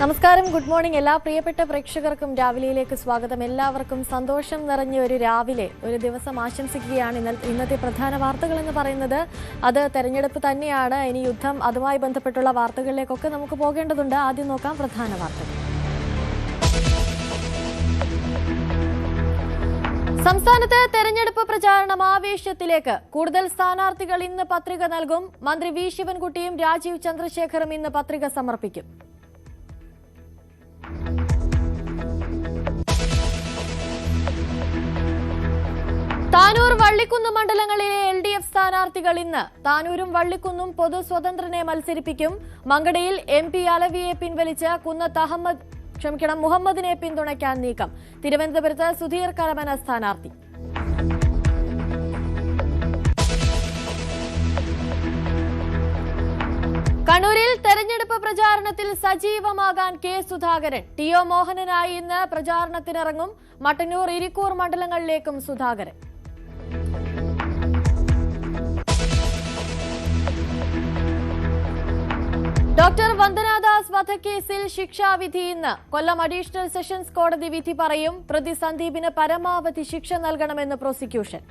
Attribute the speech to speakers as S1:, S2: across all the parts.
S1: നമസ്കാരം, good morning. എല്ലാ പ്രിയപ്പെട്ട പ്രേക്ഷകർക്കും രാവിലെയിലേക്ക് സ്വാഗതം. എല്ലാവർക്കും സന്തോഷം നിറഞ്ഞ ഒരു രാവിലെ, ഒരു ദിവസം ആശംസിക്കുകയാണ്. ഇന്നത്തെ പ്രധാന വാർത്തകൾ എന്ന് പറയുന്നത് അത് തെരഞ്ഞെടുപ്പ് തന്നെയാണ്. ഇനി യുദ്ധം, അതുമായി ബന്ധപ്പെട്ടുള്ള വാർത്തകളിലേക്കൊക്കെ നമുക്ക് പോകേണ്ടതുണ്ട്. ആദ്യം നോക്കാം പ്രധാന വാർത്തകൾ. സംസ്ഥാനത്ത് തെരഞ്ഞെടുപ്പ് പ്രചാരണം ആവേശത്തിലേക്ക്. കൂടുതൽ സ്ഥാനാർത്ഥികൾ ഇന്ന് പത്രിക നൽകും. മന്ത്രി വി ശിവൻകുട്ടിയും രാജീവ് ചന്ദ്രശേഖറും ഇന്ന് പത്രിക സമർപ്പിക്കും. താനൂർ വള്ളിക്കുന്ന് മണ്ഡലങ്ങളിലെ LDF സ്ഥാനാർത്ഥികൾ ഇന്ന്. താനൂരും വള്ളിക്കുന്നും പൊതു സ്വതന്ത്രനെ മത്സരിപ്പിക്കും. മങ്കടയിൽ MP അലവിയെ പിൻവലിച്ച് കുന്നത്ത് മുഹമ്മദിനെ പിന്തുണയ്ക്കാൻ നീക്കം. തിരുവനന്തപുരത്ത് സുധീർ കരമന സ്ഥാനാർത്ഥി. കണ്ണൂരിൽ തെരഞ്ഞെടുപ്പ് പ്രചാരണത്തിൽ സജീവമാകാൻ കെ സുധാകരൻ. TO മോഹനനായി ഇന്ന് പ്രചാരണത്തിനിറങ്ങും. മട്ടന്നൂർ, ഇരിക്കൂർ മണ്ഡലങ്ങളിലേക്കും സുധാകരൻ. ഡോക്ടർ വന്ദനാദാസ് വധക്കേസിൽ ശിക്ഷാവിധി ഇന്ന്. കൊല്ലം അഡീഷണൽ സെഷൻസ് കോടതി വിധി പറയും. പ്രതി സന്ദീപിന് പരമാവധി ശിക്ഷ നൽകണമെന്ന് പ്രോസിക്യൂഷൻ.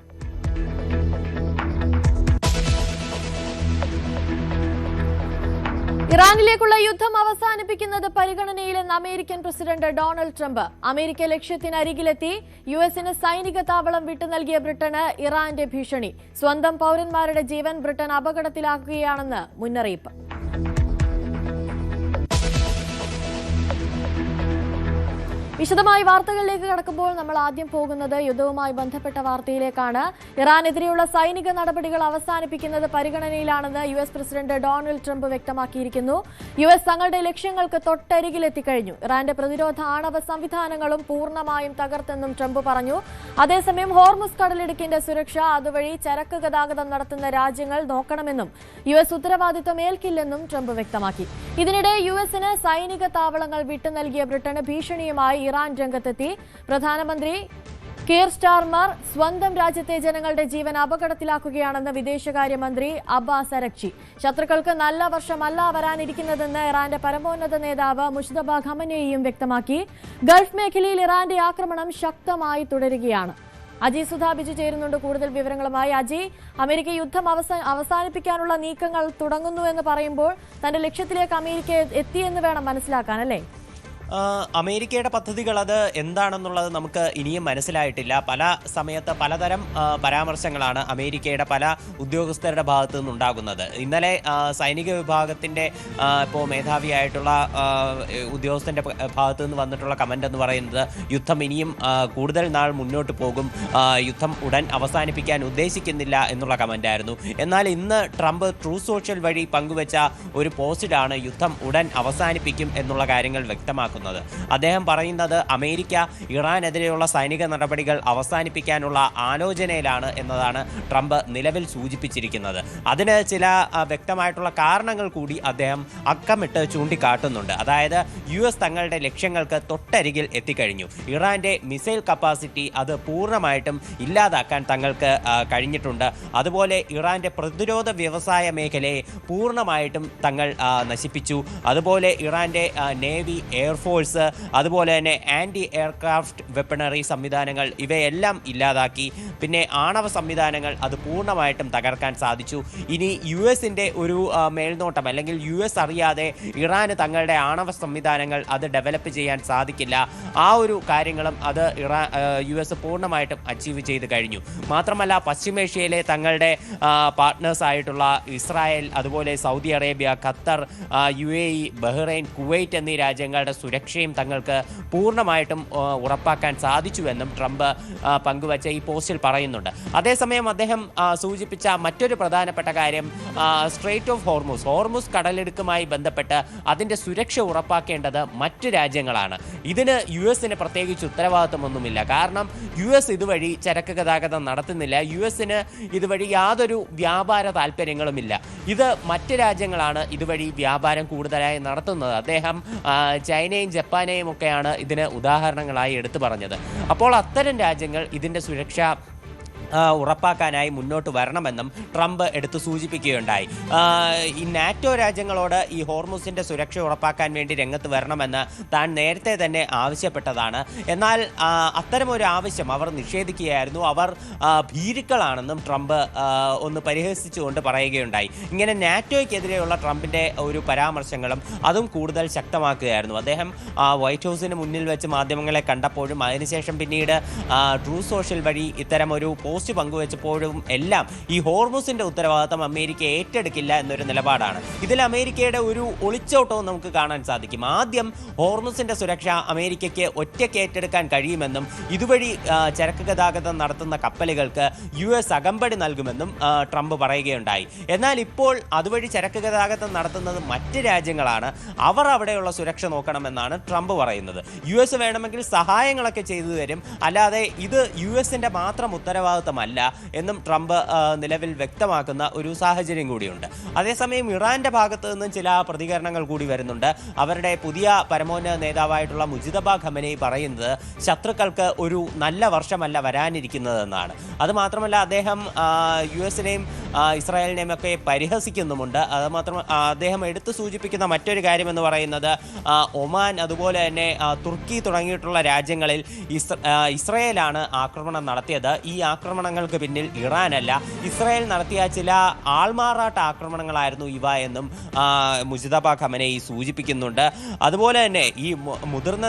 S1: ഇറാനിലേക്കുള്ള യുദ്ധം അവസാനിപ്പിക്കുന്നത് പരിഗണനയിലെന്ന് American president Donald Trump. America ലക്ഷ്യത്തിനരികിലെത്തി. US-ന് സൈനിക താവളം വിട്ടു നൽകിയ ബ്രിട്ടന് ഇറാന്റെ ഭീഷണി. സ്വന്തം പൌരന്മാരുടെ ജീവൻ ബ്രിട്ടൻ അപകടത്തിലാക്കുകയാണെന്ന് മുന്നറിയിപ്പ്. വിശദമായ വാർത്തകളിലേക്ക് കടക്കുമ്പോൾ നമ്മൾ ആദ്യം പോകുന്നത് യുദ്ധവുമായി ബന്ധപ്പെട്ട വാർത്തയിലേക്കാണ്. ഇറാനെതിരെയുള്ള സൈനിക നടപടികൾ അവസാനിപ്പിക്കുന്നത് പരിഗണനയിലാണെന്ന് US പ്രസിഡന്റ് ഡൊണാൾഡ് ട്രംപ് വ്യക്തമാക്കിയിരിക്കുന്നു. US തങ്ങളുടെ ലക്ഷ്യങ്ങൾക്ക് തൊട്ടരികിലെത്തിക്കഴിഞ്ഞു. ഇറാന്റെ പ്രതിരോധ ആണവ സംവിധാനങ്ങളും പൂർണ്ണമായും തകർത്തെന്നും ട്രംപ് പറഞ്ഞു. അതേസമയം ഹോർമുസ് കടലിടുക്കിന്റെ സുരക്ഷ, അതുവഴി ചരക്ക് ഗതാഗതം നടത്തുന്ന രാജ്യങ്ങൾ നോക്കണമെന്നും US ഉത്തരവാദിത്വം ഏൽക്കില്ലെന്നും ട്രംപ് വ്യക്തമാക്കി. ഇതിനിടെ US-ന് സൈനിക താവളങ്ങൾ വിട്ടു നൽകിയ ബ്രിട്ടന് ഭീഷണിയുമായി ഇറാൻ രംഗത്തെത്തി. പ്രധാനമന്ത്രി കീർ സ്റ്റാർമർ സ്വന്തം രാജ്യത്തെ ജനങ്ങളുടെ ജീവൻ അപകടത്തിലാക്കുകയാണെന്ന് വിദേശകാര്യമന്ത്രി അബ്ബാസ് അരക്ചി. ശത്രുക്കൾക്ക് നല്ല വർഷമല്ല വരാനിരിക്കുന്നതെന്ന് ഇറാന്റെ പരമോന്നത നേതാവ് മുജ്തബ ഖമനേയിയും വ്യക്തമാക്കി. ഗൾഫ് മേഖലയിൽ ഇറാന്റെ ആക്രമണം ശക്തമായി തുടരുകയാണ്. അജി സുധാ ബിജു ചേരുന്നുണ്ട് കൂടുതൽ വിവരങ്ങളുമായി. അജി, അമേരിക്ക യുദ്ധം അവസാനിപ്പിക്കാനുള്ള നീക്കങ്ങൾ തുടങ്ങുന്നു എന്ന് പറയുമ്പോൾ തന്റെ ലക്ഷ്യത്തിലേക്ക് അമേരിക്ക എത്തിയെന്ന് വേണം മനസ്സിലാക്കാൻ, അല്ലേ?
S2: അമേരിക്കയുടെ പദ്ധതികൾ അത് എന്താണെന്നുള്ളത് നമുക്ക് ഇനിയും മനസ്സിലായിട്ടില്ല. പല സമയത്ത് പലതരം പരാമർശങ്ങളാണ് അമേരിക്കയുടെ പല ഉദ്യോഗസ്ഥരുടെ ഭാഗത്തു നിന്നുണ്ടാകുന്നത്. ഇന്നലെ സൈനിക വിഭാഗത്തിൻ്റെ ഇപ്പോൾ മേധാവിയായിട്ടുള്ള ഉദ്യോഗസ്ഥൻ്റെ ഭാഗത്തു നിന്ന് വന്നിട്ടുള്ള കമൻ്റ് എന്ന് പറയുന്നത് യുദ്ധം ഇനിയും കൂടുതൽ നാൾ മുന്നോട്ട് പോകും, യുദ്ധം ഉടൻ അവസാനിപ്പിക്കാൻ ഉദ്ദേശിക്കുന്നില്ല എന്നുള്ള കമൻ്റായിരുന്നു. എന്നാൽ ഇന്ന് ട്രംപ് ട്രൂ സോഷ്യൽ വഴി പങ്കുവച്ച ഒരു പോസ്റ്റിലാണ് യുദ്ധം ഉടൻ അവസാനിപ്പിക്കും എന്നുള്ള കാര്യങ്ങൾ വ്യക്തമാക്കുന്നത്. അദ്ദേഹം പറയുന്നത് അമേരിക്ക ഇറാനെതിരെയുള്ള സൈനിക നടപടികൾ അവസാനിപ്പിക്കാനുള്ള ആലോചനയിലാണ് എന്നതാണ് ട്രംപ് നിലവിൽ സൂചിപ്പിച്ചിരിക്കുന്നത്. അതിന് ചില വ്യക്തമായിട്ടുള്ള കാരണങ്ങൾ കൂടി അദ്ദേഹം അക്കമിട്ട് ചൂണ്ടിക്കാട്ടുന്നുണ്ട്. അതായത് US തങ്ങളുടെ ലക്ഷ്യങ്ങൾക്ക് തൊട്ടരികിൽ എത്തിക്കഴിഞ്ഞു. ഇറാന്റെ മിസൈൽ കപ്പാസിറ്റി അത് പൂർണ്ണമായിട്ടും ഇല്ലാതാക്കാൻ തങ്ങൾക്ക് കഴിഞ്ഞിട്ടുണ്ട്. അതുപോലെ ഇറാന്റെ പ്രതിരോധ വ്യവസായ മേഖലയെ പൂർണ്ണമായിട്ടും തങ്ങൾ നശിപ്പിച്ചു. അതുപോലെ ഇറാന്റെ നേവി, എയർഫോഴ്സ്, അതുപോലെ തന്നെ ആൻറ്റി എയർക്രാഫ്റ്റ് വെപ്പണറി സംവിധാനങ്ങൾ ഇവയെല്ലാം ഇല്ലാതാക്കി. പിന്നെ ആണവ സംവിധാനങ്ങൾ അത് പൂർണ്ണമായിട്ടും തകർക്കാൻ സാധിച്ചു. ഇനി US-ന്റെ ഒരു മേൽനോട്ടം, അല്ലെങ്കിൽ US അറിയാതെ ഇറാന് തങ്ങളുടെ ആണവ സംവിധാനങ്ങൾ അത് ഡെവലപ്പ് ചെയ്യാൻ സാധിക്കില്ല. ആ ഒരു കാര്യങ്ങളും അത് US പൂർണ്ണമായിട്ടും അച്ചീവ് ചെയ്ത് കഴിഞ്ഞു. മാത്രമല്ല പശ്ചിമേഷ്യയിലെ തങ്ങളുടെ പാർട്ട്നേഴ്സായിട്ടുള്ള ഇസ്രായേൽ, അതുപോലെ Saudi Arabia, Qatar, UAE, Bahrain, Kuwait എന്നീ രാജ്യങ്ങളുടെ സുരക്ഷയും തങ്ങൾക്ക് പൂർണ്ണമായിട്ടും ഉറപ്പാക്കാൻ സാധിച്ചുവെന്നും ട്രംപ് പങ്കുവച്ച ഈ പോസ്റ്റിൽ പറയുന്നുണ്ട്. അതേസമയം അദ്ദേഹം സൂചിപ്പിച്ച മറ്റൊരു പ്രധാനപ്പെട്ട കാര്യം സ്ട്രെയ്റ്റ് ഓഫ് ഹോർമുസ് കടലിടുക്കുമായി ബന്ധപ്പെട്ട് അതിൻ്റെ സുരക്ഷ ഉറപ്പാക്കേണ്ടത് മറ്റ് രാജ്യങ്ങളാണ്. ഇതിന് US-ന് പ്രത്യേകിച്ച് ഉത്തരവാദിത്വമൊന്നുമില്ല. കാരണം US ഇതുവഴി ചരക്ക് ഗതാഗതം നടത്തുന്നില്ല. US-ന് ഇതുവഴി യാതൊരു വ്യാപാര താല്പര്യങ്ങളുമില്ല. ഇത് മറ്റ് രാജ്യങ്ങളാണ് ഇതുവഴി വ്യാപാരം കൂടുതലായി നടത്തുന്നത്. അദ്ദേഹം ചൈനയും ജപ്പാനെയും ഒക്കെയാണ് ഇതിന് ഉദാഹരണങ്ങളായി എടുത്തു പറഞ്ഞത്. അപ്പോൾ അത്തരം രാജ്യങ്ങൾ ഇതിൻ്റെ സുരക്ഷ ഉറപ്പാക്കാനായി മുന്നോട്ട് വരണമെന്നും ട്രംപ് എടുത്തു സൂചിപ്പിക്കുകയുണ്ടായി. ഈ നാറ്റോ രാജ്യങ്ങളോട് ഈ ഹോർമുസിന്റെ സുരക്ഷ ഉറപ്പാക്കാൻ വേണ്ടി രംഗത്ത് വരണമെന്ന് താൻ നേരത്തെ തന്നെ ആവശ്യപ്പെട്ടതാണ്. എന്നാൽ അത്തരമൊരു ആവശ്യം അവർ നിഷേധിക്കുകയായിരുന്നു. അവർ ഭീരുക്കളാണെന്നും ട്രംപ് ഒന്ന് പരിഹസിച്ചുകൊണ്ട് പറയുകയുണ്ടായി. ഇങ്ങനെ നാറ്റോയ്ക്കെതിരെയുള്ള ട്രംപിന്റെ ഒരു പരാമർശങ്ങളും അതും കൂടുതൽ ശക്തമാക്കുകയായിരുന്നു. അദ്ദേഹം വൈറ്റ് ഹൗസിന് മുന്നിൽ വെച്ച് മാധ്യമങ്ങളെ കണ്ടപ്പോഴും അതിനുശേഷം പിന്നീട് ട്രൂ സോഷ്യൽ വഴി ഇത്തരം ഒരു പോസ്റ്റ് പങ്കുവെച്ചപ്പോഴും എല്ലാം ഈ ഹോർമുസിന്റെ ഉത്തരവാദിത്തം അമേരിക്ക ഏറ്റെടുക്കില്ല എന്നൊരു നിലപാടാണ്. ഇതിൽ അമേരിക്കയുടെ ഒരു ഒളിച്ചോട്ടവും നമുക്ക് കാണാൻ സാധിക്കും. ആദ്യം ഹോർമുസിന്റെ സുരക്ഷ അമേരിക്കയ്ക്ക് ഒറ്റയ്ക്ക് ഏറ്റെടുക്കാൻ കഴിയുമെന്നും ഇതുവഴി ചരക്ക് ഗതാഗതം നടത്തുന്ന കപ്പലുകൾക്ക് US അകമ്പടി നൽകുമെന്നും ട്രംപ് പറയുകയുണ്ടായി. എന്നാൽ ഇപ്പോൾ അതുവഴി ചരക്ക് ഗതാഗതം നടത്തുന്നത് മറ്റ് രാജ്യങ്ങളാണ്. അവർ അവിടെയുള്ള സുരക്ഷ നോക്കണമെന്നാണ് ട്രംപ് പറയുന്നത്. US വേണമെങ്കിൽ സഹായങ്ങളൊക്കെ ചെയ്തു തരും, അല്ലാതെ ഇത് USന്റെ മാത്രം ഉത്തരവാദിത്തമല്ല എന്നും ട്രംപ് നിലവിൽ വ്യക്തമാക്കുന്ന ഒരു സാഹചര്യം കൂടിയുണ്ട്. അതേസമയം ഇറാന്റെ ഭാഗത്ത് നിന്നും ചില പ്രതികരണങ്ങൾ കൂടി വരുന്നുണ്ട്. അവരുടെ പുതിയ പരമോന്നത നേതാവായിട്ടുള്ള മുജിതബ ഖമനേയി പറയുന്നത് ശത്രുക്കൾക്ക് ഒരു നല്ല വർഷമല്ല വരാനിരിക്കുന്നതെന്നാണ്. അതുമാത്രമല്ല അദ്ദേഹം USനെയും ഇസ്രായേലിനെയും ഒക്കെ പരിഹസിക്കുന്നുമുണ്ട്. അതുമാത്രം അദ്ദേഹം എടുത്തു സൂചിപ്പിക്കുന്ന മറ്റൊരു കാര്യമെന്ന് പറയുന്നത് ഒമാൻ അതുപോലെ തന്നെ തുർക്കി തുടങ്ങിയിട്ടുള്ള രാജ്യങ്ങളിൽ ഇസ്രായേലാണ് ആക്രമണം നടത്തിയത്. ഈ ആക്രമണങ്ങൾക്ക് പിന്നിൽ ഇറാനല്ല, ഇസ്രായേൽ നടത്തിയ ചില ആൾമാറാട്ട ആക്രമണങ്ങളായിരുന്നു ഇവ എന്നും മുജിതബ ഖമനേയി സൂചിപ്പിക്കുന്നുണ്ട്. അതുപോലെ തന്നെ ഈ മുതിർന്ന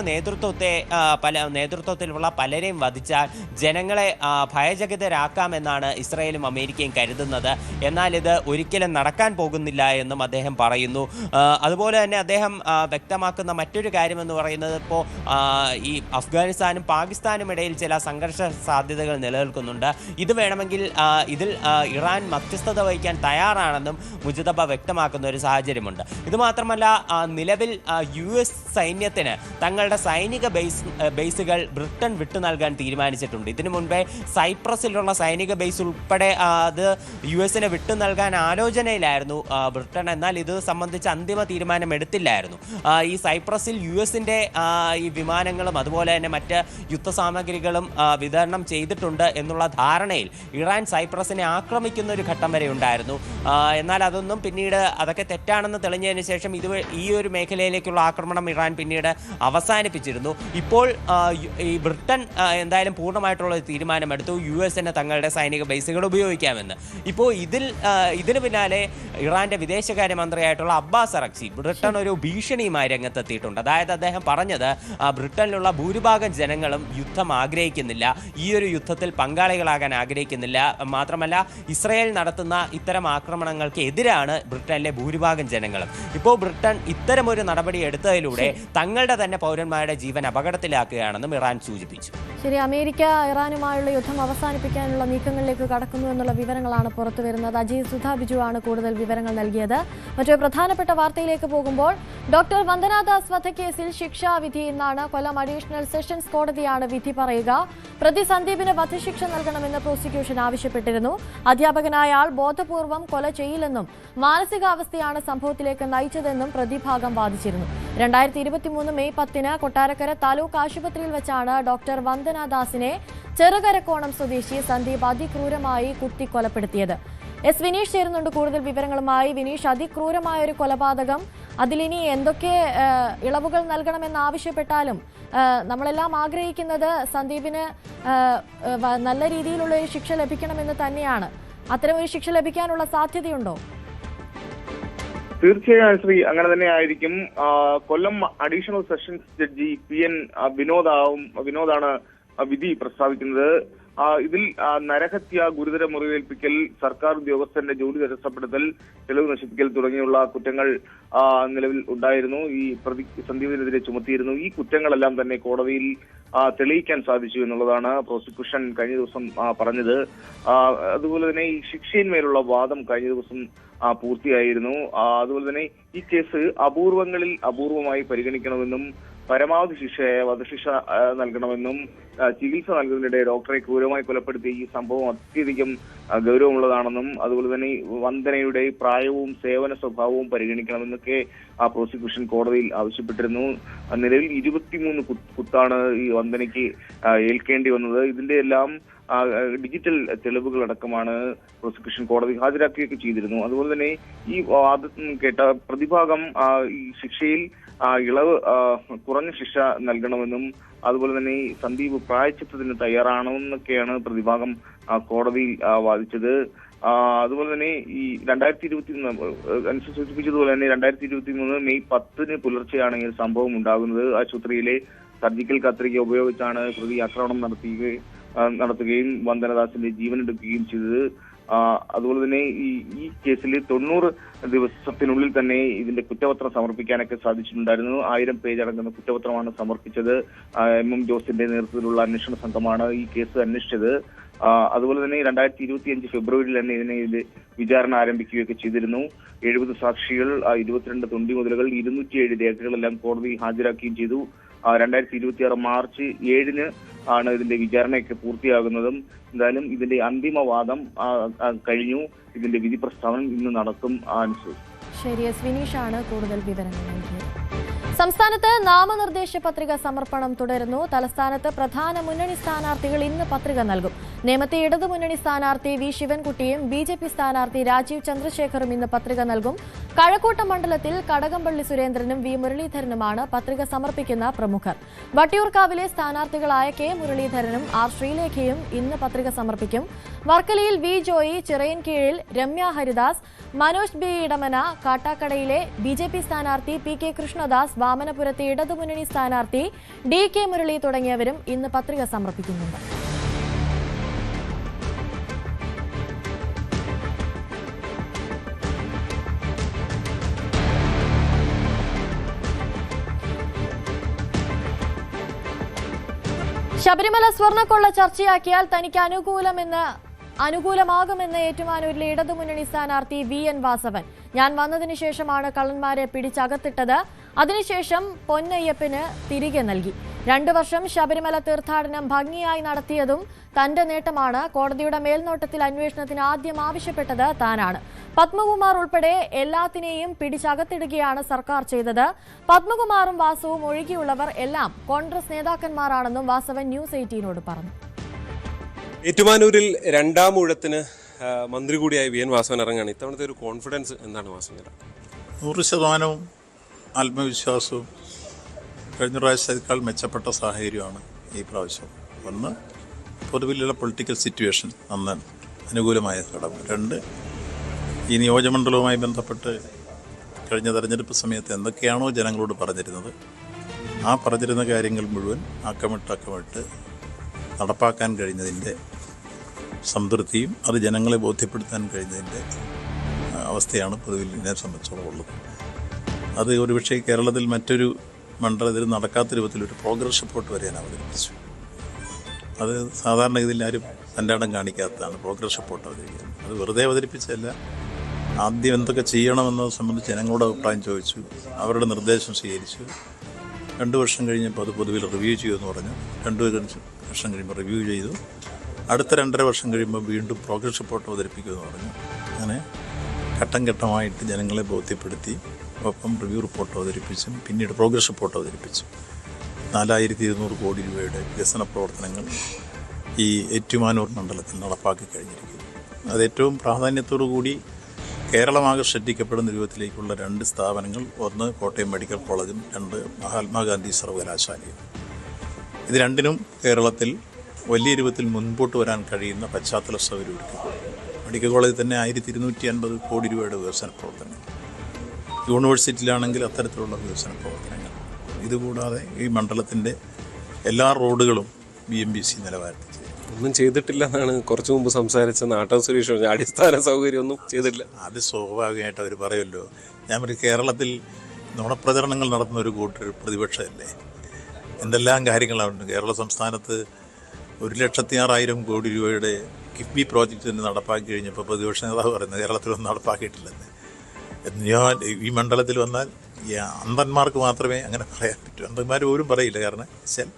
S2: നേതൃത്വത്തിലുള്ള പലരെയും വധിച്ചാൽ ജനങ്ങളെ ഭയചകിതരാക്കാമെന്നാണ് ഇസ്രായേലും അമേരിക്കയും കരുതുന്നത്. എന്നാൽ ഇത് ഒരിക്കലും നടക്കാൻ പോകുന്നില്ല എന്നും അദ്ദേഹം പറയുന്നു. അതുപോലെ തന്നെ അദ്ദേഹം വ്യക്തമാക്കുന്ന മറ്റൊരു കാര്യമെന്ന് പറയുന്നത് ഇപ്പോൾ ഈ അഫ്ഗാനിസ്ഥാനും പാകിസ്ഥാനും ഇടയിൽ ചില സംഘർഷ സാധ്യതകൾ നിലനിൽക്കുന്നുണ്ട്. ഇത് വേണമെങ്കിൽ ഇതിൽ ഇറാൻ മധ്യസ്ഥത വഹിക്കാൻ തയ്യാറാണെന്നും മുജിതബ വ്യക്തമാക്കുന്ന ഒരു സാഹചര്യമുണ്ട്. ഇതുമാത്രമല്ല നിലവിൽ US സൈന്യത്തിന് തങ്ങളുടെ സൈനിക ബേസുകൾ ബ്രിട്ടൻ വിട്ടു നൽകാൻ തീരുമാനിച്ചിട്ടുണ്ട്. ഇതിനു മുൻപേ സൈപ്രസിലുള്ള സൈനിക ബേസ് ഉൾപ്പെടെ അത് USന് വിട്ടു നൽകാൻ ആലോചനയിലായിരുന്നു ബ്രിട്ടൻ. എന്നാൽ ഇത് സംബന്ധിച്ച് അന്തിമ തീരുമാനം എടുത്തില്ലായിരുന്നു. ഈ സൈപ്രസിൽ USന്റെ ഈ വിമാനങ്ങളും അതുപോലെ തന്നെ മറ്റ് യുദ്ധസാമഗ്രികളും വിതരണം ചെയ്തിട്ടുണ്ട് എന്നുള്ള ധാരണയിൽ ഇറാൻ സൈപ്രസിനെ ആക്രമിക്കുന്ന ഒരു ഘട്ടം വരെ ഉണ്ടായിരുന്നു. എന്നാൽ അതൊന്നും പിന്നീട് അതൊക്കെ തെറ്റാണെന്ന് തെളിഞ്ഞതിന് ശേഷം ഈ ഒരു മേഖലയിലേക്കുള്ള ആക്രമണം ഇറാൻ പിന്നീട് അവസാനിപ്പിച്ചിരുന്നു. ഇപ്പോൾ ഈ ബ്രിട്ടൻ എന്തായാലും പൂർണ്ണമായിട്ടുള്ള തീരുമാനമെടുത്തു USന് തങ്ങളുടെ സൈനിക ബേസുകൾ ഉപയോഗിക്കാമെന്ന്. ഇപ്പോൾ ഇതിന് പിന്നാലെ ഇറാന്റെ വിദേശകാര്യമന്ത്രിയായിട്ടുള്ള അബ്ബാസ് അറക്ചി ബ്രിട്ടൻ ഒരു ഭീഷണിയുമായി രംഗത്തെത്തിയിട്ടുണ്ട്. അതായത് അദ്ദേഹം പറഞ്ഞത് ബ്രിട്ടനിലുള്ള ഭൂരിഭാഗം ജനങ്ങളും യുദ്ധം ആഗ്രഹിക്കുന്നില്ല, ഈ ഒരു യുദ്ധത്തിൽ പങ്കാളികളാകാൻ ആഗ്രഹിക്കുന്നില്ല. മാത്രമല്ല ഇസ്രായേൽ നടത്തുന്ന ഇത്തരം ആക്രമണങ്ങൾക്ക് എതിരാണ് ബ്രിട്ടനിലെ ഭൂരിഭാഗം ജനങ്ങളും. ഇപ്പോൾ ബ്രിട്ടൻ ഇത്തരമൊരു നടപടി എടുത്തതിലൂടെ തങ്ങളുടെ തന്നെ പൗരന്മാരുടെ ജീവൻ അപകടത്തിലാക്കുകയാണെന്നും ഇറാൻ സൂചിപ്പിച്ചു.
S1: ശരി, അമേരിക്ക ഇറാനുമായുള്ള യുദ്ധം അവസാനിപ്പിക്കാനുള്ള നീക്കങ്ങളിലേക്ക് കടക്കുന്നു എന്നുള്ള വിവരങ്ങളാണ് പുറത്തുവരുന്നത്. അജയ് സുധാ ബിജു ആണ് കൂടുതൽ വിവരങ്ങൾ നൽകിയത്. മറ്റൊരു പ്രധാനപ്പെട്ട വാർത്തയിലേക്ക് പോകുമ്പോൾ ഡോക്ടർ വന്ദനാദാസ് വധക്കേസിൽ ശിക്ഷാവിധി ഇന്നാണ്. കൊല്ലം അഡീഷണൽ സെഷൻസ് കോടതിയാണ് വിധി പറയുക. പ്രതി സന്ദീപിന് വധശിക്ഷ നൽകണമെന്ന് പ്രോസിക്യൂഷൻ ആവശ്യപ്പെട്ടിരുന്നു. അധ്യാപകനായ ആൾ ബോധപൂർവം കൊല ചെയ്യില്ലെന്നും മാനസികാവസ്ഥയാണ് സംഭവത്തിലേക്ക് നയിച്ചതെന്നും പ്രതിഭാഗം വാദിച്ചിരുന്നു. 2023 മെയ് 10 കൊട്ടാരക്കര താലൂക്ക് ആശുപത്രിയിൽ വെച്ചാണ് ഡോക്ടർ വന്ദനാദാസിനെ ചെറുകരക്കോണം സ്വദേശി സന്ദീപ് അതിക്രൂരമായി കുത്തി കൊലപ്പെടുത്തിയത്. എസ് വിനീഷ് ചേരുന്നുണ്ട് കൂടുതൽ വിവരങ്ങളുമായി. വിനീഷ്, അതിക്രൂരമായ ഒരു കൊലപാതകം, അതിലിനി എന്തൊക്കെ ഇളവുകൾ നൽകണമെന്ന് ആവശ്യപ്പെട്ടാലും നമ്മളെല്ലാം ആഗ്രഹിക്കുന്നത് സന്ദീപിന് നല്ല രീതിയിലുള്ള ഒരു ശിക്ഷ ലഭിക്കണമെന്ന് തന്നെയാണ്. അത്തരം ഒരു ശിക്ഷ ലഭിക്കാനുള്ള സാധ്യതയുണ്ടോ?
S3: തീർച്ചയായും ശ്രീ, അങ്ങനെ തന്നെ ആയിരിക്കും. കൊല്ലം അഡീഷണൽ സെഷൻസ് ജഡ്ജി PN വിനോദാണ് വിധി പ്രസ്താവിക്കുന്നത്. ഇതിൽ നരഹത്യ, ഗുരുതര മുറിവേൽപ്പിക്കൽ, സർക്കാർ ഉദ്യോഗസ്ഥന്റെ ജോലി തടസ്സപ്പെടുത്തൽ, തെളിവ് നശിപ്പിക്കൽ തുടങ്ങിയുള്ള കുറ്റങ്ങൾ നിലവിൽ ഉണ്ടായിരുന്നു. ഈ പ്രതി സന്ദീപിനെതിരെ ചുമത്തിയിരുന്നു. ഈ കുറ്റങ്ങളെല്ലാം തന്നെ കോടതിയിൽ തെളിയിക്കാൻ സാധിച്ചു എന്നുള്ളതാണ് പ്രോസിക്യൂഷൻ കഴിഞ്ഞ ദിവസം പറഞ്ഞത്. അതുപോലെ തന്നെ ഈ ശിക്ഷയിന്മേലുള്ള വാദം കഴിഞ്ഞ ദിവസം പൂർത്തിയായിരുന്നു. അതുപോലെ തന്നെ ഈ കേസ് അപൂർവങ്ങളിൽ അപൂർവമായി പരിഗണിക്കണമെന്നും പരമാവധി ശിക്ഷയായ വധശിക്ഷ നൽകണമെന്നും ചികിത്സ നൽകുന്നതിനിടെ ഡോക്ടറെ ക്രൂരമായി കൊലപ്പെടുത്തിയ ഈ സംഭവം അത്യധികം ഗൗരവമുള്ളതാണെന്നും അതുപോലെ തന്നെ വന്ദനയുടെ പ്രായവും സേവന സ്വഭാവവും പരിഗണിക്കണമെന്നൊക്കെ പ്രോസിക്യൂഷൻ കോടതിയിൽ ആവശ്യപ്പെട്ടിരുന്നു. നിലവിൽ 23 കുത്താണ് ഈ വന്ദനയ്ക്ക് ഏൽക്കേണ്ടി വന്നത്. ഇതിന്റെ എല്ലാം ഡിജിറ്റൽ തെളിവുകളടക്കമാണ് പ്രോസിക്യൂഷൻ കോടതി ഹാജരാക്കുകയൊക്കെ ചെയ്തിരുന്നു. അതുപോലെ തന്നെ ഈ വാദം കേട്ട പ്രതിഭാഗം ഈ ശിക്ഷയിൽ ഇളവ് കുറഞ്ഞ ശിക്ഷ നൽകണമെന്നും അതുപോലെ തന്നെ ഈ സന്ദീപ് പ്രായശ്ചിത്തത്തിന് തയ്യാറാണെന്നൊക്കെയാണ് പ്രതിഭാഗം കോടതിയിൽ വാദിച്ചത്. അതുപോലെ തന്നെ ഈ 2023 സൂചിപ്പിച്ചതുപോലെ തന്നെ 2023 മെയ് 10 പുലർച്ചെയാണ് ഈ സംഭവം ഉണ്ടാകുന്നത്. ആശുപത്രിയിലെ സർജിക്കൽ കത്രിക ഉപയോഗിച്ചാണ് പ്രതി ആക്രമണം നടത്തുകയും വന്ദനദാസിന്റെ ജീവനെടുക്കുകയും ചെയ്തത്. അതുപോലെ തന്നെ ഈ കേസിൽ 90 ദിവസത്തിനുള്ളിൽ തന്നെ ഇതിന്റെ കുറ്റപത്രം സമർപ്പിക്കാനൊക്കെ സാധിച്ചിട്ടുണ്ടായിരുന്നു. 1000 പേജ് അടങ്ങുന്ന കുറ്റപത്രമാണ് സമർപ്പിച്ചത്. MM ജോസിന്റെ നേതൃത്വത്തിലുള്ള അന്വേഷണ സംഘമാണ് ഈ കേസ് അന്വേഷിച്ചത്. അതുപോലെ തന്നെ 2025 ഫെബ്രുവരിയിൽ തന്നെ ഇതിന്റെ വിചാരണ ആരംഭിക്കുകയൊക്കെ ചെയ്തിരുന്നു. 70 സാക്ഷികൾ, 22 തൊണ്ടിമുതലുകൾ, 207 രേഖകളെല്ലാം കോടതി ഹാജരാക്കുകയും ചെയ്തു. 2026 മാർച്ച് 7 ആണ് ഇതിന്റെ വിചാരണയൊക്കെ പൂർത്തിയാകുന്നതും. എന്തായാലും ഇതിന്റെ അന്തിമവാദം കഴിഞ്ഞു. ഇതിന്റെ വിധി പ്രസ്താവന ഇന്ന് നടക്കും.
S1: ശരി, എസ് വിനീഷാണ് കൂടുതൽ വിവരങ്ങൾ നൽകിയത്. സംസ്ഥാനത്ത് നാമനിർദ്ദേശ പത്രിക സമർപ്പണം തുടരുന്നു. തലസ്ഥാനത്ത് പ്രധാന മുന്നണി സ്ഥാനാർത്ഥികൾ ഇന്ന് പത്രിക നൽകും. നേമത്തെ ഇടതുമുന്നണി സ്ഥാനാർത്ഥി വി ശിവൻകുട്ടിയും BJP സ്ഥാനാർത്ഥി രാജീവ് ചന്ദ്രശേഖറും ഇന്ന് പത്രിക നൽകും. കഴക്കൂട്ടം മണ്ഡലത്തിൽ കടകംപള്ളി സുരേന്ദ്രനും വി മുരളീധരനുമാണ് പത്രിക സമർപ്പിക്കുന്ന പ്രമുഖർ. വട്ടിയൂർക്കാവിലെ സ്ഥാനാർത്ഥികളായ കെ മുരളീധരനും ആർ ശ്രീലേഖയും ഇന്ന് പത്രിക സമർപ്പിക്കും. വർക്കലയിൽ വി ജോയി, ചിറയൻകീഴിൽ രമ്യ ഹരിദാസ്, മനോജ് ബി ഇടമന, കാട്ടാക്കടയിലെ BJP സ്ഥാനാർത്ഥി PK കൃഷ്ണദാസ്, വാമനപുരത്തെ ഇടതുമുന്നണി സ്ഥാനാർത്ഥി DK മുരളി തുടങ്ങിയവരും ഇന്ന് പത്രിക സമർപ്പിക്കുന്നുണ്ട്. ശബരിമല സ്വർണ്ണക്കൊള്ള ചർച്ചയാക്കിയാൽ തനിക്ക് അനുകൂലമാകുമെന്ന് ഏറ്റുമാനൂരിലെ ഇടതുമുന്നണി സ്ഥാനാർത്ഥി VN വാസവൻ. ഞാൻ വന്നതിന് ശേഷമാണ് കള്ളന്മാരെ പിടിച്ചകത്തിട്ടത്. അതിനുശേഷം പൊന്നയ്യപ്പന് തിരികെ നൽകി. 2 വർഷം ശബരിമല തീർത്ഥാടനം ഭംഗിയായി നടത്തിയതും തന്റെ നേട്ടമാണ്. കോടതിയുടെ മേൽനോട്ടത്തിൽ അന്വേഷണത്തിന് ആദ്യം ആവശ്യപ്പെട്ടത് താനാണ്. പത്മകുമാർ ഉൾപ്പെടെ എല്ലാത്തിനെയും പിടിച്ചകത്തിടുകയാണ് സർക്കാർ ചെയ്തത്. പത്മകുമാറും വാസവും ഒഴികെയുള്ളവർ എല്ലാം കോൺഗ്രസ് നേതാക്കന്മാരാണെന്നും വാസവൻ ന്യൂസ് 18നോട് പറഞ്ഞു.
S4: ഏറ്റുമാനൂരിൽ 2ാം ഊഴത്തിന് മന്ത്രി കൂടിയായി VN വാസവൻ ഇറങ്ങുകയാണ്. ഇത്തവണത്തെ ഒരു കോൺഫിഡൻസ് എന്താണ് വാസവൻ?
S5: 100% ആത്മവിശ്വാസവും കഴിഞ്ഞ പ്രാവശ്യത്തേക്കാൾ മെച്ചപ്പെട്ട സാഹചര്യമാണ് ഈ പ്രാവശ്യം. ഒന്ന്, പൊതുവിലുള്ള പൊളിറ്റിക്കൽ സിറ്റുവേഷൻ അന്ന് അനുകൂലമായ ഘടകം. 2, ഈ നിയോജകമണ്ഡലവുമായി ബന്ധപ്പെട്ട് കഴിഞ്ഞ തെരഞ്ഞെടുപ്പ് സമയത്ത് എന്തൊക്കെയാണോ ജനങ്ങളോട് പറഞ്ഞിരുന്നത്, ആ പറഞ്ഞിരുന്ന കാര്യങ്ങൾ മുഴുവൻ അക്കമിട്ട് നടപ്പാക്കാൻ കഴിഞ്ഞതിൻ്റെ സംതൃപ്തിയും അത് ജനങ്ങളെ ബോധ്യപ്പെടുത്താൻ കഴിഞ്ഞതിൻ്റെ അവസ്ഥയാണ് പൊതുവിൽ ഇതിനെ സംബന്ധിച്ചോളം ഉള്ളത്. അത് ഒരുപക്ഷെ കേരളത്തിൽ മറ്റൊരു മണ്ഡലത്തിൽ നടക്കാത്ത രൂപത്തിലൊരു പ്രോഗ്രസ് റിപ്പോർട്ട് വരെ ഞാൻ അവതരിപ്പിച്ചു. അത് സാധാരണ ഇതിൽ ആരും തൻ്റെ ഇടം കാണിക്കാത്തതാണ് പ്രോഗ്രസ് റിപ്പോർട്ട് അവതരിപ്പിക്കുന്നത്. അത് വെറുതെ അവതരിപ്പിച്ചല്ല, ആദ്യം എന്തൊക്കെ ചെയ്യണമെന്നത് സംബന്ധിച്ച് ജനങ്ങളോട് അഭിപ്രായം ചോദിച്ചു, അവരുടെ നിർദ്ദേശം സ്വീകരിച്ചു. 2 വർഷം കഴിഞ്ഞപ്പോൾ അത് പൊതുവിൽ റിവ്യൂ ചെയ്യുമെന്ന് പറഞ്ഞു. 2 വർഷം കഴിയുമ്പോൾ റിവ്യൂ ചെയ്തു. അടുത്ത 2.5 വർഷം കഴിയുമ്പോൾ വീണ്ടും പ്രോഗ്രസ് റിപ്പോർട്ട് അവതരിപ്പിക്കുമെന്ന് പറഞ്ഞു. അങ്ങനെ ഘട്ടം ഘട്ടമായിട്ട് ജനങ്ങളെ ബോധ്യപ്പെടുത്തി ഒപ്പം റിവ്യൂ റിപ്പോർട്ട് അവതരിപ്പിച്ചും പിന്നീട് പ്രോഗ്രസ് റിപ്പോർട്ട് അവതരിപ്പിച്ചു. 4200 കോടി രൂപയുടെ വികസന പ്രവർത്തനങ്ങൾ ഈ ഏറ്റുമാനൂർ മണ്ഡലത്തിൽ നടപ്പാക്കി കഴിഞ്ഞിരിക്കുന്നു. അത് ഏറ്റവും പ്രാധാന്യത്തോടു കൂടി കേരളമാകെ ശ്രദ്ധിക്കപ്പെടുന്ന രൂപത്തിലേക്കുള്ള 2 സ്ഥാപനങ്ങൾ, ഒന്ന് കോട്ടയം മെഡിക്കൽ കോളേജും 2 മഹാത്മാഗാന്ധി സർവകലാശാലയും. ഇത് രണ്ടിനും കേരളത്തിൽ വലിയ രൂപത്തിൽ മുൻപോട്ട് വരാൻ കഴിയുന്ന പശ്ചാത്തല സൗകര്യം ഒരുക്കി. മെഡിക്കൽ കോളേജിൽ തന്നെ 1250 കോടി രൂപയുടെ വികസന പ്രവർത്തനങ്ങൾ, യൂണിവേഴ്സിറ്റിയിലാണെങ്കിൽ അത്തരത്തിലുള്ള വികസന പ്രവർത്തനങ്ങൾ. ഇതുകൂടാതെ ഈ മണ്ഡലത്തിൻ്റെ എല്ലാ റോഡുകളും BMBC നിലവാരത്തിൽ
S4: ഒന്നും ചെയ്തിട്ടില്ല എന്നാണ് കുറച്ചു മുമ്പ് സംസാരിച്ച നാട്ടം സുരേഷ് പറഞ്ഞ. അടിസ്ഥാന സൗകര്യം ഒന്നും ചെയ്തിട്ടില്ല.
S5: അത് സ്വാഭാവികമായിട്ട് അവർ പറയുമല്ലോ. ഞാൻ ഒരു കേരളത്തിൽ നുണപ്രചരണങ്ങൾ നടത്തുന്ന ഒരു കൂട്ടർ പ്രതിപക്ഷമല്ലേ. എന്തെല്ലാം കാര്യങ്ങളാണ് കേരള സംസ്ഥാനത്ത് 1,06,000 കോടി രൂപയുടെ കിഫ്ബി പ്രോജക്റ്റ് തന്നെ നടപ്പാക്കി കഴിഞ്ഞപ്പോൾ പ്രതിപക്ഷ നേതാവ് പറയുന്നത് കേരളത്തിലൊന്നും നടപ്പാക്കിയിട്ടില്ലെന്ന്. ഞാൻ ഈ മണ്ഡലത്തിൽ വന്നാൽ ഈ അന്ധന്മാർക്ക് മാത്രമേ അങ്ങനെ പറയാൻ പറ്റൂ. അന്ധന്മാർ പോലും പറയില്ല. കാരണം വെച്ചാൽ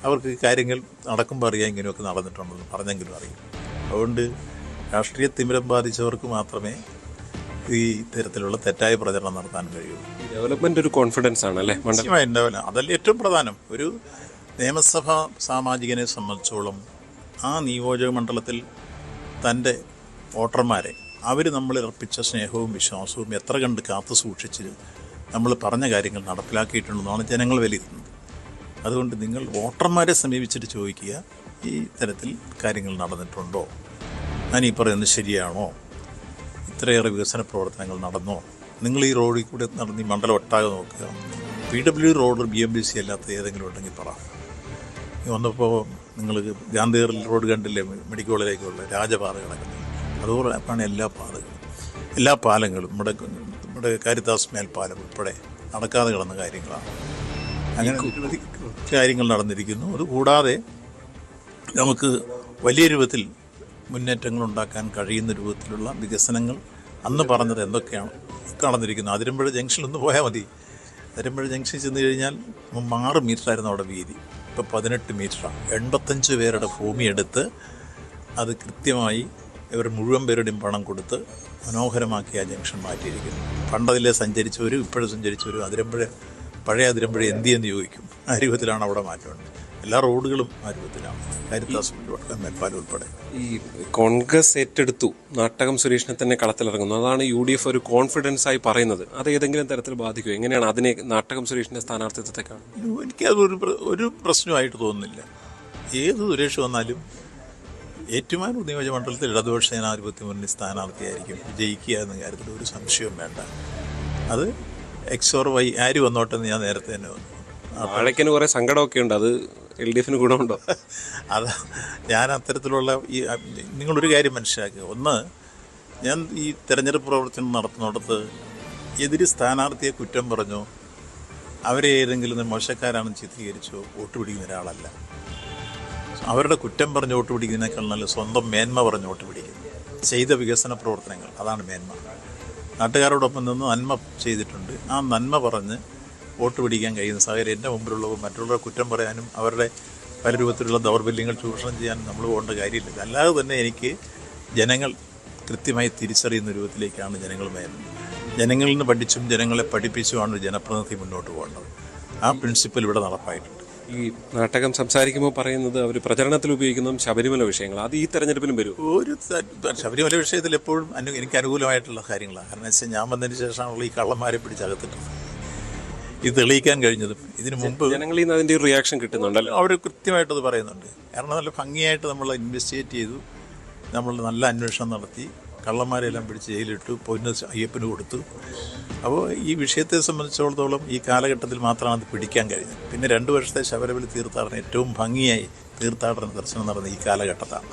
S5: അവർക്ക് കാര്യങ്ങൾ നടക്കുമ്പോൾ അറിയാം ഇങ്ങനെയൊക്കെ നടന്നിട്ടുണ്ടെന്ന് പറഞ്ഞെങ്കിലും അറിയും. അതുകൊണ്ട് രാഷ്ട്രീയ തിമിരം ബാധിച്ചവർക്ക് മാത്രമേ ഈ തരത്തിലുള്ള തെറ്റായ പ്രചരണം നടത്താൻ കഴിയുള്ളൂ.
S4: ഡെവലപ്മെന്റ് ഒരു കോൺഫിഡൻസ് ആണ് അല്ലേ?
S5: അതല്ലേ ഏറ്റവും പ്രധാനം. ഒരു നിയമസഭാ സാമാജികനെ സംബന്ധിച്ചോളം ആ നിയോജക മണ്ഡലത്തിൽ തൻ്റെ വോട്ടർമാരെ അവർ നമ്മളിൽ അർപ്പിച്ച സ്നേഹവും വിശ്വാസവും എത്ര കണ്ട് കാത്തു സൂക്ഷിച്ച് നമ്മൾ പറഞ്ഞ കാര്യങ്ങൾ നടപ്പിലാക്കിയിട്ടുണ്ടെന്നാണ് ജനങ്ങൾ വിലയിരുത്തുന്നത്. അതുകൊണ്ട് നിങ്ങൾ വോട്ടർമാരെ സമീപിച്ചിട്ട് ചോദിക്കുക, ഈ തരത്തിൽ കാര്യങ്ങൾ നടന്നിട്ടുണ്ടോ, ഞാൻ ഈ പറയുന്നത് ശരിയാണോ, ഇത്രയേറെ വികസന പ്രവർത്തനങ്ങൾ നടന്നോ, നിങ്ങൾ ഈ റോഡിൽ കൂടെ നടന്ന് ഈ മണ്ഡലം ഒട്ടാകെ നോക്കുക, PW റോഡ് BMBC അല്ലാത്ത ഏതെങ്കിലും ഉണ്ടെങ്കിൽ പറ. വന്നപ്പോൾ നിങ്ങൾ ഗാന്ധി റോഡ് കണ്ടില്ലേ, മെഡിക്കൽ കോളേജിലേക്കുള്ള രാജപാത കിടക്കുന്നത്, അതുപോലെയാണ് എല്ലാ പാലങ്ങളും നമ്മുടെ കാരിത്താസ് മേൽപ്പാലം ഉൾപ്പെടെ നടക്കാതെ കിടന്ന കാര്യങ്ങളാണ്. അങ്ങനെ നിരവധി കാര്യങ്ങൾ നടന്നിരിക്കുന്നു. അതുകൂടാതെ നമുക്ക് വലിയ രൂപത്തിൽ മുന്നേറ്റങ്ങൾ ഉണ്ടാക്കാൻ കഴിയുന്ന രൂപത്തിലുള്ള വികസനങ്ങൾ അന്ന് പറഞ്ഞത് എന്തൊക്കെയാണ് നടന്നിരിക്കുന്നത്. അതിരമ്പുഴ ജംഗ്ഷനിൽ ഒന്ന് പോയാൽ മതി. അതിരമ്പുഴ ജംഗ്ഷനിൽ ചെന്ന് കഴിഞ്ഞാൽ 6 മീറ്ററായിരുന്നു അവിടെ വീതി, ഇപ്പോൾ 18 മീറ്ററാണ്. 85 പേരുടെ ഭൂമി എടുത്ത് അത് കൃത്യമായി ഇവർ മുഴുവൻ പേരുടെയും പണം കൊടുത്ത് മനോഹരമാക്കി ആ ജംഗ്ഷൻ മാറ്റിയിരിക്കുന്നു. പണ്ടതിലെ സഞ്ചരിച്ചവരും ഇപ്പോഴും സഞ്ചരിച്ചവരും പഴയ അതിരമ്പുഴ എന്തിയെന്ന് ചോദിക്കും. ആ രൂപത്തിലാണ് അവിടെ മാറ്റമുണ്ട്. എല്ലാ റോഡുകളും ആ രൂപത്തിലാണ്, കാരിത്താസ് മേൽപ്പാലം ഉൾപ്പെടെ.
S4: ഈ കോൺഗ്രസ് ഏറ്റെടുത്തു, നാട്ടകം സുരേഷിനെ തന്നെ കളത്തിലിറങ്ങുന്നു, അതാണ് UDF ഒരു കോൺഫിഡൻസ് ആയി പറയുന്നത്. അത് ഏതെങ്കിലും തരത്തിൽ ബാധിക്കും? എങ്ങനെയാണ് അതിനെ നാട്ടകം സുരേഷിന്റെ സ്ഥാനാർത്ഥിത്വത്തെ കാണുന്നത്?
S5: എനിക്കതൊരു പ്രശ്നമായിട്ട് തോന്നുന്നില്ല. ഏത് സുരേഷ് വന്നാലും ഏറ്റുമാനൂർ നിയോജകമണ്ഡലത്തിൽ ഇടതുപക്ഷ ജനാധിപത്യ മുന്നണി സ്ഥാനാർത്ഥിയായിരിക്കും വിജയിക്കുക എന്ന കാര്യത്തിൽ ഒരു സംശയവും വേണ്ട. അത് XOR ആര് വന്നോട്ടെന്ന് ഞാൻ നേരത്തെ തന്നെ വന്നു.
S4: വാഴയ്ക്കന് കുറേ സങ്കടമൊക്കെ ഉണ്ട്, അത് LDF ഗുണമുണ്ടോ?
S5: അത് ഞാൻ അത്തരത്തിലുള്ള നിങ്ങളൊരു കാര്യം മനസ്സിലാക്കുക. ഒന്ന്, ഞാൻ ഈ തെരഞ്ഞെടുപ്പ് പ്രവർത്തനം നടത്തുന്നിടത്ത് എതിര് സ്ഥാനാർത്ഥിയെ കുറ്റം പറഞ്ഞോ അവരെ ഏതെങ്കിലും മോശക്കാരാണെന്ന് ചിത്രീകരിച്ചോ വോട്ട് പിടിക്കുന്ന ഒരാളല്ല. അവരുടെ കുറ്റം പറഞ്ഞ് വോട്ട് പിടിക്കുന്നതിനേക്കാൾ നല്ല സ്വന്തം മേന്മ പറഞ്ഞ് വോട്ട് പിടിക്കുന്നു. ചെയ്ത വികസന പ്രവർത്തനങ്ങൾ, അതാണ് മേന്മ. നാട്ടുകാരോടൊപ്പം നിന്ന് നന്മ ചെയ്തിട്ടുണ്ട്, ആ നന്മ പറഞ്ഞ് വോട്ട് പിടിക്കാൻ കഴിയുന്ന സാഹചര്യം എൻ്റെ മുമ്പിലുള്ളവർ മറ്റുള്ളവരെ കുറ്റം പറയാനും അവരുടെ പല രൂപത്തിലുള്ള ദൗർബല്യങ്ങൾ ചൂഷണം ചെയ്യാനും നമ്മൾ പോകേണ്ട കാര്യമില്ല. അല്ലാതെ തന്നെ എനിക്ക് ജനങ്ങൾ കൃത്യമായി തിരിച്ചറിയുന്ന രൂപത്തിലേക്കാണ് ജനങ്ങൾ മേലുന്നത്. ജനങ്ങളിൽ നിന്ന് പഠിച്ചും ജനങ്ങളെ പഠിപ്പിച്ചുമാണ് ഒരു ജനപ്രതിനിധി മുന്നോട്ട് പോകേണ്ടത്. ആ പ്രിൻസിപ്പൽ ഇവിടെ നടപ്പായിട്ടുണ്ട്.
S4: ഈ നാട്ടകം സംസാരിക്കുമ്പോൾ പറയുന്നത് അവർ പ്രചരണത്തിൽ ഉപയോഗിക്കുന്നതും ശബരിമല വിഷയങ്ങൾ, അത് ഈ തെരഞ്ഞെടുപ്പിലും വരും.
S5: ശബരിമല വിഷയത്തിൽ എപ്പോഴും എനിക്ക് അനുകൂലമായിട്ടുള്ള കാര്യങ്ങളാണ്. കാരണം വെച്ചാൽ ഞാൻ വന്നതിന് ശേഷമാണുള്ള ഈ കള്ളന്മാരെ പിടിച്ചകത്തിട്ടത് ഇത് തെളിയിക്കാൻ കഴിഞ്ഞതും. ഇതിനു മുമ്പ്
S4: ജനങ്ങളിൽ നിന്ന് അതിൻ്റെ ഒരു റിയാക്ഷൻ കിട്ടുന്നുണ്ടല്ലോ,
S5: അവർ കൃത്യമായിട്ടത് പറയുന്നുണ്ട്. കാരണം നല്ല ഭംഗിയായിട്ട് നമ്മൾ ഇൻവെസ്റ്റിഗേറ്റ് ചെയ്തു, നമ്മൾ നല്ല അന്വേഷണം നടത്തി, കള്ളന്മാരെല്ലാം പിടിച്ച് ജയിലിട്ടു, പൊന്ന് അയ്യപ്പന് കൊടുത്തു. അപ്പോൾ ഈ വിഷയത്തെ സംബന്ധിച്ചിടത്തോളം ഈ കാലഘട്ടത്തിൽ മാത്രമാണ് അത് പിടിക്കാൻ കഴിഞ്ഞത്. പിന്നെ 2 വർഷത്തെ ശബരിമല തീർത്ഥാടനം ഏറ്റവും ഭംഗിയായി തീർത്ഥാടന ദർശനം നടന്ന ഈ കാലഘട്ടത്താണ്.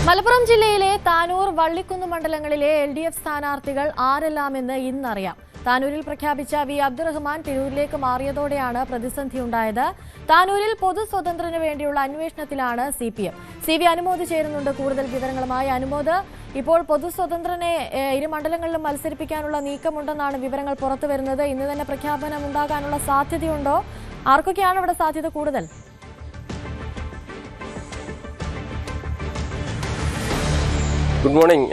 S1: മലപ്പുറം ജില്ലയിലെ താനൂർ, വള്ളിക്കുന്ന് മണ്ഡലങ്ങളിലെ LDF സ്ഥാനാർത്ഥികൾ ആരെല്ലാമെന്ന് ഇന്നറിയാം. താനൂരിൽ പ്രഖ്യാപിച്ച വി അബ്ദുറഹ്മാൻ തിരൂരിലേക്ക് മാറിയതോടെയാണ് പ്രതിസന്ധിയുണ്ടായത്. താനൂരിൽ പൊതു സ്വതന്ത്രന് വേണ്ടിയുള്ള അന്വേഷണത്തിലാണ് CPM. CV അനുമോദ് ചേരുന്നുണ്ട് കൂടുതൽ വിവരങ്ങളുമായി. അനുമോദ്, ഇപ്പോൾ പൊതു സ്വതന്ത്രനെ ഇരു മണ്ഡലങ്ങളിലും മത്സരിപ്പിക്കാനുള്ള നീക്കമുണ്ടെന്നാണ് വിവരങ്ങൾ പുറത്തുവരുന്നത്. ഇന്ന് തന്നെ പ്രഖ്യാപനം ഉണ്ടാകാനുള്ള സാധ്യതയുണ്ടോ? ആർക്കൊക്കെയാണ് ഇവിടെ സാധ്യത കൂടുതൽ?
S6: Good morning.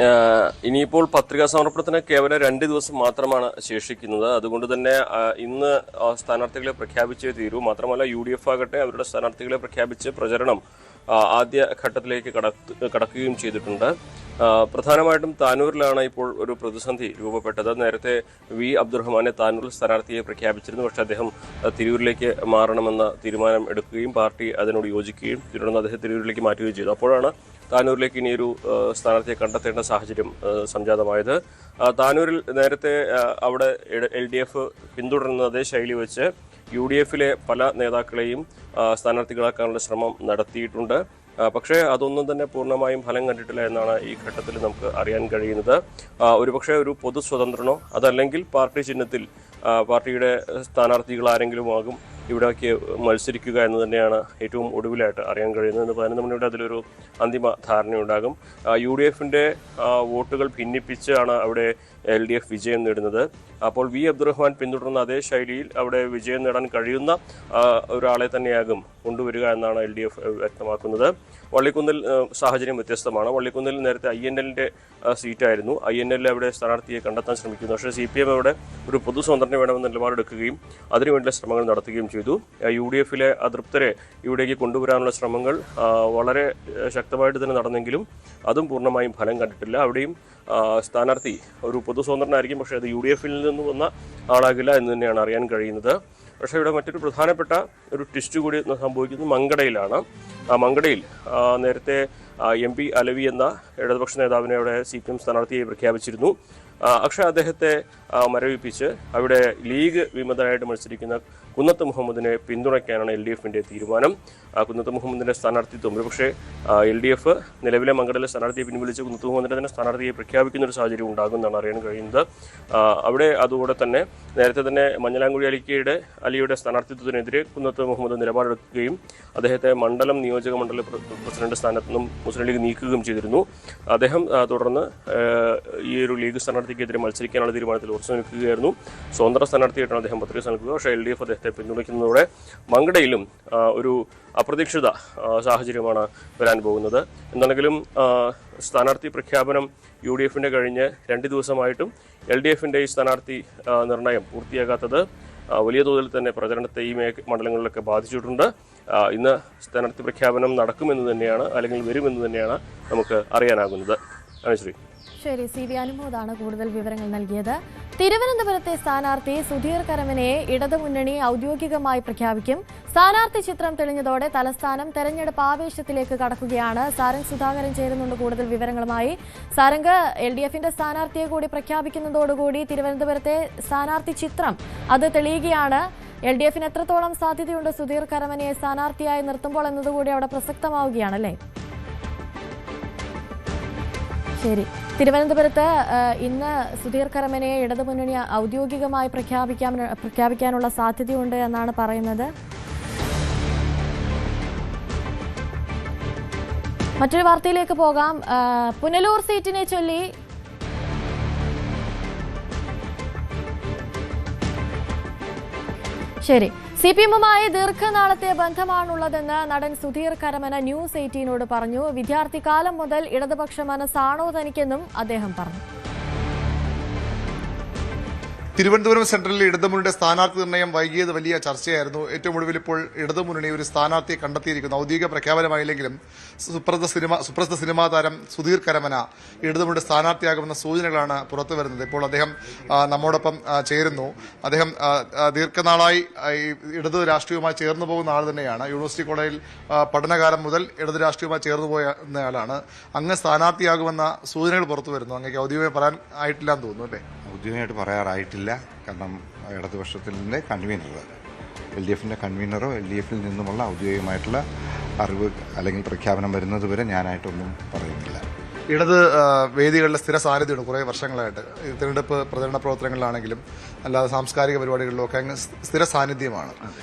S6: ഇനിയിപ്പോൾ പത്രികാ സമർപ്പണത്തിന് കേവലം 2 ദിവസം മാത്രമാണ് ശേഷിക്കുന്നത്. അതുകൊണ്ട് തന്നെ ഇന്ന് സ്ഥാനാർത്ഥികളെ പ്രഖ്യാപിച്ചേ തീരൂ. മാത്രമല്ല UDF ആകട്ടെ അവരുടെ സ്ഥാനാർത്ഥികളെ പ്രഖ്യാപിച്ച് പ്രചരണം ആദ്യ ഘട്ടത്തിലേക്ക് കടക്കുകയും ചെയ്തിട്ടുണ്ട്. പ്രധാനമായിട്ടും താനൂരിലാണ് ഇപ്പോൾ ഒരു പ്രതിസന്ധി രൂപപ്പെട്ടത്. നേരത്തെ വി അബ്ദുറഹ്മാനെ താനൂരിൽ സ്ഥാനാർത്ഥിയെ പ്രഖ്യാപിച്ചിരുന്നു. പക്ഷേ അദ്ദേഹം തിരൂരിലേക്ക് മാറണമെന്ന തീരുമാനം എടുക്കുകയും പാർട്ടി അതിനോട് യോജിക്കുകയും തുടർന്ന് അദ്ദേഹം തിരൂരിലേക്ക് മാറ്റുകയും ചെയ്തു. അപ്പോഴാണ് താനൂരിലേക്ക് ഇനിയൊരു സ്ഥാനാർത്ഥിയെ കണ്ടെത്തേണ്ട സാഹചര്യം സംജാതമായത്. താനൂരിൽ നേരത്തെ അവിടെ LDF പിന്തുടരുന്ന അതേ ശൈലി വെച്ച് UDF-ലെ പല നേതാക്കളെയും സ്ഥാനാർത്ഥികളാക്കാനുള്ള ശ്രമം നടത്തിയിട്ടുണ്ട്. പക്ഷേ അതൊന്നും തന്നെ പൂർണ്ണമായും ഫലം കണ്ടിട്ടില്ല എന്നാണ് ഈ ഘട്ടത്തിൽ നമുക്ക് അറിയാൻ കഴിയുന്നത്. ഒരുപക്ഷെ ഒരു പൊതു സ്വതന്ത്രനോ അതല്ലെങ്കിൽ പാർട്ടി ചിഹ്നത്തിൽ പാർട്ടിയുടെ സ്ഥാനാർത്ഥികൾ ആരെങ്കിലും ആകും ഇവിടേക്ക് മത്സരിക്കുക എന്ന് തന്നെയാണ് ഏറ്റവും ഒടുവിലായിട്ട് അറിയാൻ കഴിയുന്നത്. 11 മണിയുടെ അതിലൊരു അന്തിമ ധാരണയുണ്ടാകും. UDF-ന്റെ വോട്ടുകൾ ഭിന്നിപ്പിച്ചാണ് അവിടെ LDF വിജയം നേടുന്നത്. അപ്പോൾ വി അബ്ദുറഹ്മാൻ പിന്തുടർന്ന അതേ ശൈലിയിൽ അവിടെ വിജയം നേടാൻ കഴിയുന്ന ഒരാളെ തന്നെയാകും കൊണ്ടുവരിക എന്നാണ് LDF വ്യക്തമാക്കുന്നത്. വള്ളിക്കുന്നിൽ സാഹചര്യം വ്യത്യസ്തമാണ്. വള്ളിക്കുന്നിൽ നേരത്തെ INLന്റെ സീറ്റായിരുന്നു. INL അവിടെ സ്ഥാനാർത്ഥിയെ കണ്ടെത്താൻ ശ്രമിക്കുന്നു. പക്ഷേ CPM അവിടെ ഒരു പൊതു സ്വതന്ത്രനെ വേണമെന്ന് നിലപാടെടുക്കുകയും അതിനുവേണ്ടി ശ്രമങ്ങൾ നടത്തുകയും ചെയ്തു. UDFലെ അതൃപ്തരെ ഇവിടേക്ക് കൊണ്ടുവരാനുള്ള ശ്രമങ്ങൾ വളരെ ശക്തമായിട്ട് തന്നെ നടന്നെങ്കിലും അതും പൂർണ്ണമായും ഫലം കണ്ടിട്ടില്ല. അവിടെയും സ്ഥാനാർത്ഥി ഒരു പൊതു സ്വതന്ത്രനായിരിക്കും, പക്ഷേ അത് UDFൽ നിന്ന് വന്ന ആളാകില്ല എന്ന് തന്നെയാണ് അറിയാൻ കഴിയുന്നത്. പക്ഷേ ഇവിടെ മറ്റൊരു പ്രധാനപ്പെട്ട ഒരു ട്വിസ്റ്റ് കൂടി സംഭവിക്കുന്നത് മങ്കടയിലാണ്. മങ്കടയിൽ നേരത്തെ MP അലവി എന്ന ഇടതുപക്ഷ നേതാവിനെ അവിടെ CPM സ്ഥാനാർത്ഥിയെ പ്രഖ്യാപിച്ചിരുന്നു. പക്ഷേ അദ്ദേഹത്തെ മരവിപ്പിച്ച് അവിടെ ലീഗ് വിമതനായിട്ട് മത്സരിക്കുന്ന കുന്നത്ത് മുഹമ്മദിനെ പിന്തുണയ്ക്കാനാണ് LDFന്റെ തീരുമാനം. കുന്നത്ത് മുഹമ്മദിന്റെ സ്ഥാനാർത്ഥിത്വം ഒരുപക്ഷെ LDF നിലവിലെ മങ്കടയിലെ സ്ഥാനാർത്ഥിയെ പിൻവലിച്ച് കുന്നത്ത് മുഹമ്മദിന്റെ തന്നെ സ്ഥാനാർത്ഥിയെ പ്രഖ്യാപിക്കുന്ന ഒരു സാഹചര്യം ഉണ്ടാകുമെന്നാണ് അറിയാൻ കഴിയുന്നത്. അവിടെ അതുകൂടെ തന്നെ നേരത്തെ തന്നെ മഞ്ഞലാംകുഴി അലിയുടെ സ്ഥാനാർത്ഥിത്വത്തിനെതിരെ കുന്നത്ത് മുഹമ്മദ് നിലപാടെടുക്കുകയും അദ്ദേഹത്തെ മണ്ഡലം നിയോജക മണ്ഡല പ്രസിഡന്റ് സ്ഥാനത്ത് നിന്നും മുസ്ലിം ലീഗ് നീക്കുകയും ചെയ്തിരുന്നു. അദ്ദേഹം തുടർന്ന് ഈ ഒരു ലീഗ് സ്ഥാനാർത്ഥിക്കെതിരെ മത്സരിക്കാനുള്ള തീരുമാനത്തിൽ ഉറച്ചു നിൽക്കുകയായിരുന്നു. സ്വതന്ത്ര സ്ഥാനാർത്ഥിയായിട്ടാണ് അദ്ദേഹം പത്രിക നൽകുക. പക്ഷേ LDF അദ്ദേഹത്തെ പിന്തുണയ്ക്കുന്നതോടെ മങ്കടയിലും ഒരു അപ്രതീക്ഷിത സാഹചര്യമാണ് വരാൻ പോകുന്നത്. എന്താണെങ്കിലും സ്ഥാനാർത്ഥി പ്രഖ്യാപനം UDFന്റെ കഴിഞ്ഞ് 2 ദിവസമായിട്ടും LDFന്റെ ഈ സ്ഥാനാർത്ഥി നിർണയം പൂർത്തിയാകാത്തത് വലിയ തോതിൽ തന്നെ പ്രചരണത്തെ ഈ മണ്ഡലങ്ങളിലൊക്കെ ബാധിച്ചിട്ടുണ്ട്. ഇന്ന് സ്ഥാനാർത്ഥി പ്രഖ്യാപനം നടക്കുമെന്ന് തന്നെയാണ്, അല്ലെങ്കിൽ വരുമെന്ന് തന്നെയാണ് നമുക്ക് അറിയാനാകുന്നത്. അനുശ്രീ.
S1: ശരി, CV അനുമോദാണ് കൂടുതൽ വിവരങ്ങൾ നൽകിയത്. തിരുവനന്തപുരത്തെ സ്ഥാനാർത്ഥി സുധീർ കരമനയെ ഇടതുമുന്നണി ഔദ്യോഗികമായി പ്രഖ്യാപിക്കും. സ്ഥാനാർത്ഥി ചിത്രം തെളിഞ്ഞതോടെ തലസ്ഥാനം തെരഞ്ഞെടുപ്പ് ആവേശത്തിലേക്ക് കടക്കുകയാണ്. സാരംഗ് സുധാകരൻ ചേരുന്നുണ്ട് കൂടുതൽ വിവരങ്ങളുമായി. സാരംഗ്, LDFന്റെ സ്ഥാനാർത്ഥിയെ കൂടി പ്രഖ്യാപിക്കുന്നതോടുകൂടി തിരുവനന്തപുരത്തെ സ്ഥാനാർത്ഥി ചിത്രം അത് തെളിയുകയാണ്. LDFന് എത്രത്തോളം സാധ്യതയുണ്ട് സുധീർ കരമനയെ സ്ഥാനാർത്ഥിയായി നിർത്തുമ്പോൾ എന്നതുകൂടി അവിടെ പ്രസക്തമാവുകയാണല്ലേ? ശരി, തിരുവനന്തപുരത്ത് ഇന്ന് സുധീർ കരമനയെ ഇടതുമുന്നണി ഔദ്യോഗികമായി പ്രഖ്യാപിക്കാനുള്ള സാധ്യതയുണ്ട് എന്നാണ് പറയുന്നത്. മറ്റൊരു വാർത്തയിലേക്ക് പോകാം. പുനലൂർ സീറ്റിനെ ചൊല്ലി ശരി, CPMുമായി ദീർഘനാളത്തെ ബന്ധമാണുള്ളതെന്ന് നടൻ സുധീർ കരമന ന്യൂസ് 18നോട് പറഞ്ഞു. വിദ്യാർത്ഥി കാലം മുതൽ ഇടതുപക്ഷ മനസ്സാണോ തനിക്കെന്നും അദ്ദേഹം പറഞ്ഞു.
S7: തിരുവനന്തപുരം സെൻട്രലിൽ ഇടതുമുന്നണിയുടെ സ്ഥാനാർത്ഥി നിർണ്ണയം വൈകിയത് വലിയ ചർച്ചയായിരുന്നു. ഏറ്റവും ഒടുവിൽ ഇപ്പോൾ ഇടതുമുന്നണി ഒരു സ്ഥാനാർത്ഥിയെ കണ്ടെത്തിയിരിക്കുന്നു. ഔദ്യോഗിക പ്രഖ്യാപനമായില്ലെങ്കിലും സുപ്രസിദ്ധ സിനിമാ താരം സുധീർ കരമന ഇടതുമുന്നണിയുടെ സ്ഥാനാർത്ഥിയാകുമെന്ന സൂചനകളാണ് പുറത്തു വരുന്നത്. ഇപ്പോൾ അദ്ദേഹം നമ്മോടൊപ്പം ചേരുന്നു. അദ്ദേഹം ദീർഘനാളായി ഇടതു രാഷ്ട്രീയവുമായി ചേർന്നു പോകുന്ന ആൾ തന്നെയാണ്. യൂണിവേഴ്സിറ്റി കോളേജിൽ പഠനകാലം മുതൽ ഇടതു രാഷ്ട്രീയവുമായി ചേർന്നു പോയയാളാണ്. അങ്ങ് സ്ഥാനാർത്ഥിയാകുമെന്ന സൂചനകൾ പുറത്തു വരുന്നു. അങ്ങേക്ക് ഔദ്യോഗികമായി പറയാൻ ആയിട്ടില്ല എന്ന് തോന്നുന്നു അല്ലേ?
S8: ഔദ്യോഗികമായിട്ട് പറയാറായിട്ടില്ല. കാരണം ഇടതുപക്ഷത്തിൻ്റെ കൺവീനർ, LDFന്റെ കൺവീനറോ LDFിൽ നിന്നുമുള്ള ഔദ്യോഗികമായിട്ടുള്ള അറിവ് അല്ലെങ്കിൽ പ്രഖ്യാപനം വരുന്നത് വരെ ഞാനായിട്ടൊന്നും പറയുന്നില്ല.
S7: ഇടത് വേദികളിലെ സ്ഥിര സാന്നിധ്യമാണ് കുറേ വർഷങ്ങളായിട്ട്. തിരഞ്ഞെടുപ്പ് പ്രചരണ പ്രവർത്തനങ്ങളിലാണെങ്കിലും അല്ലാതെ സാംസ്കാരിക പരിപാടികളിലും ഒക്കെ അങ്ങ് സ്ഥിര സാന്നിധ്യമാണ്.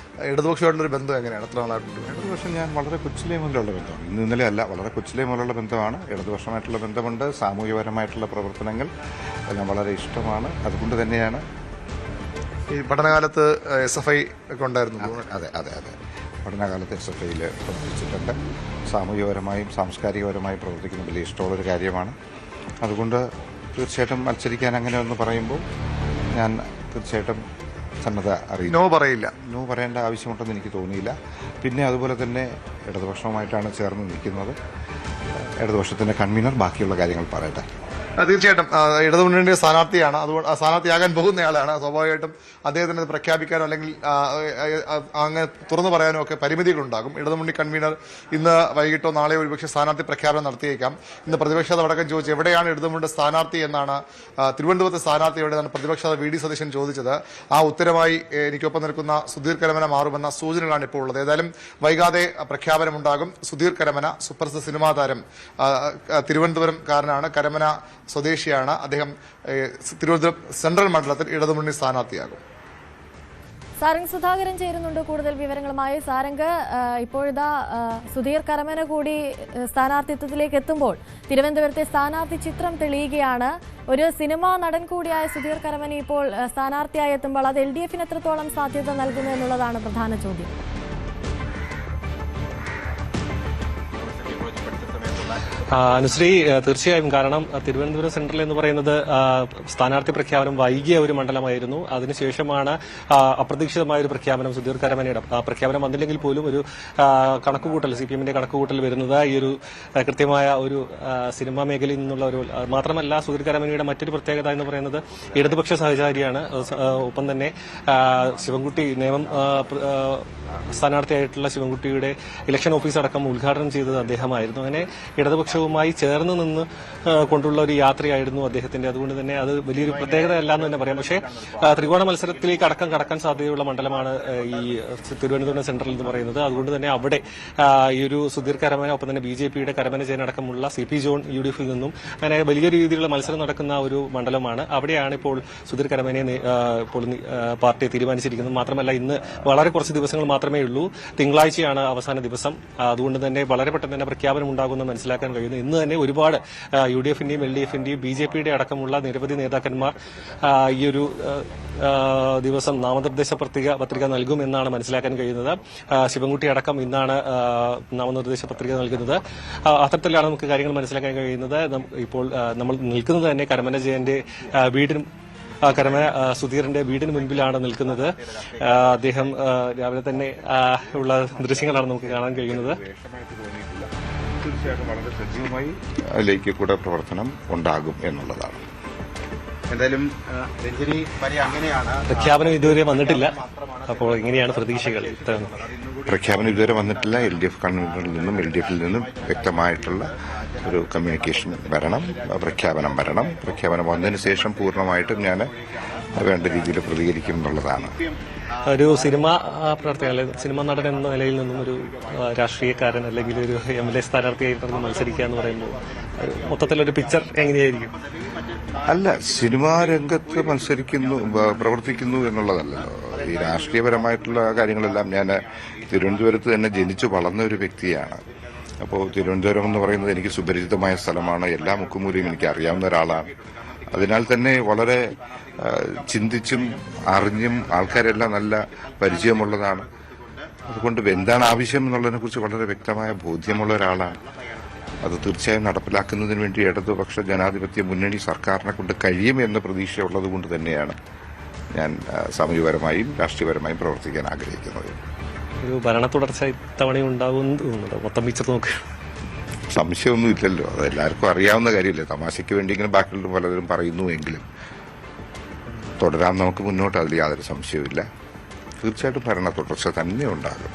S7: ഇടതുപക്ഷമായിട്ടുള്ളൊരു ബന്ധം എങ്ങനെയാണ്? എത്ര നാളായിട്ടുണ്ട്?
S8: ഇടതുപക്ഷം ഞാൻ വളരെ കൊച്ചിലേ മുതലുള്ള ബന്ധമാണ്. ഇന്നലെ അല്ല, വളരെ കൊച്ചിലേ മുതലുള്ള ബന്ധമാണ്. ഇടതുപക്ഷമായിട്ടുള്ള ബന്ധമുണ്ട്. സാമൂഹികപരമായിട്ടുള്ള പ്രവർത്തനങ്ങൾ എല്ലാം വളരെ ഇഷ്ടമാണ്. അതുകൊണ്ട് തന്നെയാണ്
S7: ഈ പഠനകാലത്ത് SFI ഒക്കെ ഉണ്ടായിരുന്നു.
S8: അതെ അതെ അതെ പഠനകാലത്ത് SFIയിൽ പ്രവർത്തിച്ചിട്ടുണ്ട്. സാമൂഹികപരമായും സാംസ്കാരികപരമായും പ്രവർത്തിക്കുന്ന വലിയ ഇഷ്ടമുള്ളൊരു കാര്യമാണ്. അതുകൊണ്ട് തീർച്ചയായിട്ടും മത്സരിക്കാൻ അങ്ങനെ ഒന്ന് പറയുമ്പോൾ ഞാൻ തീർച്ചയായിട്ടും സന്നദ്ധ അറിയില്ല.
S7: നോ
S8: പറയേണ്ട ആവശ്യമുണ്ടെന്ന് എനിക്ക് തോന്നിയില്ല. പിന്നെ അതുപോലെ തന്നെ ഇടതുപക്ഷവുമായിട്ടാണ് ചേർന്ന് നിൽക്കുന്നത്. ഇടതുപക്ഷത്തിൻ്റെ കൺവീനർ ബാക്കിയുള്ള കാര്യങ്ങൾ പറയട്ടെ.
S7: തീർച്ചയായിട്ടും ഇടതുമുന്നണിയുടെ സ്ഥാനാർത്ഥിയാണ്. അതുകൊണ്ട് സ്ഥാനാർത്ഥിയാകാൻ പോകുന്നയാളാണ്. സ്വാഭാവികമായിട്ടും അദ്ദേഹത്തിന് പ്രഖ്യാപിക്കാനോ അല്ലെങ്കിൽ അങ്ങ് തുറന്നു പറയാനോ ഒക്കെ പരിമിതികളുണ്ടാകും. ഇടതുമുന്നണി കൺവീനർ ഇന്ന് വൈകിട്ടോ നാളെയോ ഒരുപക്ഷെ സ്ഥാനാർത്ഥി പ്രഖ്യാപനം നടത്തിയേക്കാം. ഇന്ന് പ്രതിപക്ഷ അടക്കം ചോദിച്ചു എവിടെയാണ് ഇടതുമുന്നണിയുടെ സ്ഥാനാർത്ഥി എന്നാണ്. തിരുവനന്തപുരത്തെ സ്ഥാനാർത്ഥി എവിടെയാണ് പ്രതിപക്ഷ VD സതീശൻ ചോദിച്ചത്. ആ ഉത്തരമായി എനിക്കൊപ്പം നിൽക്കുന്ന സുധീർ കരമന മാറുമെന്ന സൂചനകളാണ് ഇപ്പോൾ ഉള്ളത്. ഏതായാലും വൈകാതെ പ്രഖ്യാപനമുണ്ടാകും. സുധീർ കരമന സുപ്രസിദ്ധ സിനിമാ താരം, തിരുവനന്തപുരംകാരനാണ്. കരമന സ്വദേശിയാണ്. അദ്ദേഹം തിരുവനന്തപുരം സെൻട്രൽ മണ്ഡലത്തിൽ ഇടതുമുന്നണി സ്ഥാനാർത്ഥിയാകും.
S1: സാരംഗ് സുധാകരൻ ചേരുന്നുണ്ട് കൂടുതൽ വിവരങ്ങളുമായി. സാരംഗ്, ഇപ്പോഴിതാ സുധീർ കരമന കൂടി സ്ഥാനാർത്ഥിത്വത്തിലേക്ക് എത്തുമ്പോൾ തിരുവനന്തപുരത്തെ സ്ഥാനാർത്ഥി ചിത്രം തെളിയുകയാണ്. ഒരു സിനിമാ നടൻ കൂടിയായ സുധീർ കരമന ഇപ്പോൾ സ്ഥാനാർത്ഥിയായി എത്തുമ്പോൾ അത് LDF-ന് എത്രത്തോളം സാധ്യത നൽകുന്നു എന്നുള്ളതാണ് പ്രധാന ചോദ്യം.
S9: അനുശ്രീ, തീർച്ചയായും. കാരണം തിരുവനന്തപുരം സെൻട്രൽ എന്ന് പറയുന്നത് സ്ഥാനാർത്ഥി പ്രഖ്യാപനം വൈകിയ ഒരു മണ്ഡലമായിരുന്നു. അതിനുശേഷമാണ് അപ്രതീക്ഷിതമായ ഒരു പ്രഖ്യാപനം സുധീർ കരമനയുടെ പ്രഖ്യാപനം വന്നില്ലെങ്കിൽ പോലും ഒരു കണക്കുകൂട്ടൽ, CPM-ന്റെ കണക്കുകൂട്ടൽ വരുന്നത് ഈ ഒരു കൃത്യമായ ഒരു സിനിമാ മേഖലയിൽ നിന്നുള്ള ഒരു മാത്രമല്ല. സുധീർ കരമനയുടെ മറ്റൊരു പ്രത്യേകത എന്ന് പറയുന്നത് ഇടതുപക്ഷ സഹചാരിയാണ്. ഒപ്പം തന്നെ ശിവൻകുട്ടി നിയമം സ്ഥാനാർത്ഥിയായിട്ടുള്ള ശിവൻകുട്ടിയുടെ ഇലക്ഷൻ ഓഫീസ് അടക്കം ഉദ്ഘാടനം ചെയ്തത് അദ്ദേഹമായിരുന്നു. അങ്ങനെ ഇടതുപക്ഷവുമായി ചേർന്ന് നിന്ന് കൊണ്ടുള്ള ഒരു യാത്രയായിരുന്നു അദ്ദേഹത്തിന്റെ. അതുകൊണ്ട് തന്നെ അത് വലിയൊരു പ്രത്യേകതയല്ല എന്ന് തന്നെ പറയാം. പക്ഷേ ത്രികോണ മത്സരത്തിലേക്ക് അടക്കം കടക്കാൻ സാധ്യതയുള്ള മണ്ഡലമാണ് ഈ തിരുവനന്തപുരം സെൻട്രൽ എന്ന് പറയുന്നത്. അതുകൊണ്ട് തന്നെ അവിടെ ഈ ഒരു സുധീർ കരമന, ഒപ്പം തന്നെ BJP-യുടെ കരമന ജയൻ അടക്കമുള്ള CP ജോൺ UDF-ൽ നിന്നും അങ്ങനെ വലിയ രീതിയിലുള്ള മത്സരം നടക്കുന്ന ഒരു മണ്ഡലമാണ്. അവിടെയാണ് ഇപ്പോൾ സുധീർ കരമനയെ ഇപ്പോൾ പാർട്ടി തീരുമാനിച്ചിരിക്കുന്നത്. മാത്രമല്ല ഇന്ന് വളരെ കുറച്ച് ദിവസങ്ങൾ മാത്രമേ ഉള്ളൂ. തിങ്കളാഴ്ചയാണ് അവസാന ദിവസം. അതുകൊണ്ട് തന്നെ വളരെ പെട്ടെന്ന് തന്നെ പ്രഖ്യാപനം ഉണ്ടാകുമെന്ന് മനസ്സിലാക്കാൻ കഴിയുന്നു. ഇന്ന് തന്നെ ഒരുപാട് UDF-ന്റെയും LDF-ന്റെയും BJP-യുടെ അടക്കമുള്ള നിരവധി നേതാക്കന്മാർ ഈ ഒരു ദിവസം നാമനിർദ്ദേശ പത്രിക നൽകുമെന്നാണ് മനസ്സിലാക്കാൻ കഴിയുന്നത്. ശിവൻകുട്ടി അടക്കം ഇന്നാണ് നാമനിർദ്ദേശ പത്രിക നൽകുന്നത്. അത്തരത്തിലാണ് നമുക്ക് കാര്യങ്ങൾ മനസ്സിലാക്കാൻ കഴിയുന്നത്. ഇപ്പോൾ നമ്മൾ നിൽക്കുന്നത് തന്നെ കരമന ജയന്റെ വീടിനും സുധീറിന്റെ വീടിന് മുൻപിലാണ് നിൽക്കുന്നത്. അദ്ദേഹം രാവിലെ തന്നെ ഉള്ള ദൃശ്യങ്ങളാണ് നമുക്ക് കാണാൻ കഴിയുന്നത്.
S8: തീർച്ചയായിട്ടും വളരെ സജീവമായി അതിലേക്ക് കൂടെ പ്രവർത്തനം ഉണ്ടാകും എന്നുള്ളതാണ്. എന്തായാലും രഞ്ജിനി പരി അങ്ങനെയാണ്.
S9: പ്രഖ്യാപനം ഇതുവരെ വന്നിട്ടില്ല. അപ്പോൾ എങ്ങനെയാണ് പ്രതീക്ഷകൾ?
S8: പ്രഖ്യാപനം ഇതുവരെ വന്നിട്ടില്ല. LDF കൺവീനറിൽ നിന്നും LDF-ൽ നിന്നും വ്യക്തമായിട്ടുള്ള ഒരു കമ്മ്യൂണിക്കേഷൻ വരണം, പ്രഖ്യാപനം വരണം. പ്രഖ്യാപനം വന്നതിന് ശേഷം പൂർണ്ണമായിട്ടും ഞാൻ വേണ്ട രീതിയിൽ പ്രതികരിക്കും എന്നുള്ളതാണ്.
S9: ഒരു സിനിമാ പ്രവർത്തകൻ, അല്ലെങ്കിൽ സിനിമാ നടൻ എന്ന നിലയിൽ നിന്നും ഒരു രാഷ്ട്രീയക്കാരൻ അല്ലെങ്കിൽ ഒരു MLA സ്ഥാനാർത്ഥിയായിട്ട് മത്സരിക്കുക എന്ന് പറയുമ്പോൾ മൊത്തത്തിലൊരു പിക്ചർ എങ്ങനെയായിരിക്കും?
S8: അല്ല, സിനിമാ രംഗത്ത് പ്രവർത്തിക്കുന്നു എന്നുള്ളതല്ലല്ലോ. ഈ രാഷ്ട്രീയപരമായിട്ടുള്ള കാര്യങ്ങളെല്ലാം ഞാൻ തിരുവനന്തപുരത്ത് തന്നെ ജനിച്ചു വളർന്ന ഒരു വ്യക്തിയാണ്. അപ്പോൾ തിരുവനന്തപുരം എന്ന് പറയുന്നത് എനിക്ക് സുപരിചിതമായ സ്ഥലമാണ്. എല്ലാ മുക്കുമൂലയും എനിക്ക് അറിയാവുന്ന ഒരാളാണ്. അതിനാൽ തന്നെ വളരെ ചിന്തിച്ചും അറിഞ്ഞും ആൾക്കാരെല്ലാം നല്ല പരിചയമുള്ളതാണ്. അതുകൊണ്ട് എന്താണ് ആവശ്യം എന്നുള്ളതിനെ കുറിച്ച് വളരെ വ്യക്തമായ ബോധ്യമുള്ള ഒരാളാണ്. അത് തീർച്ചയായും നടപ്പിലാക്കുന്നതിന് വേണ്ടി ഇടതുപക്ഷ ജനാധിപത്യ മുന്നണി സർക്കാരിനെ കൊണ്ട് കഴിയും എന്ന പ്രതീക്ഷയുള്ളത് കൊണ്ട് തന്നെയാണ് ഞാൻ സാമൂഹികപരമായും രാഷ്ട്രീയപരമായും പ്രവർത്തിക്കാൻ ആഗ്രഹിക്കുന്നത്.
S9: ഒരു ഭരണ തുടർച്ച ഇത്തവണ ഉണ്ടാവുമെന്ന് മൊത്തം പിക്ചർ നോക്കുക
S8: സംശയമൊന്നും ഇല്ലല്ലോ. അത് എല്ലാവർക്കും അറിയാവുന്ന കാര്യമില്ലേ. തമാശയ്ക്ക് വേണ്ടിയെങ്കിലും ബാക്കിയുള്ള പലരും പറയുന്നുവെങ്കിലും തുടരാൻ നമുക്ക് മുന്നോട്ട് അതിൽ യാതൊരു സംശയവുമില്ല. തീർച്ചയായിട്ടും ഭരണ തുടർച്ച തന്നെ ഉണ്ടാകും.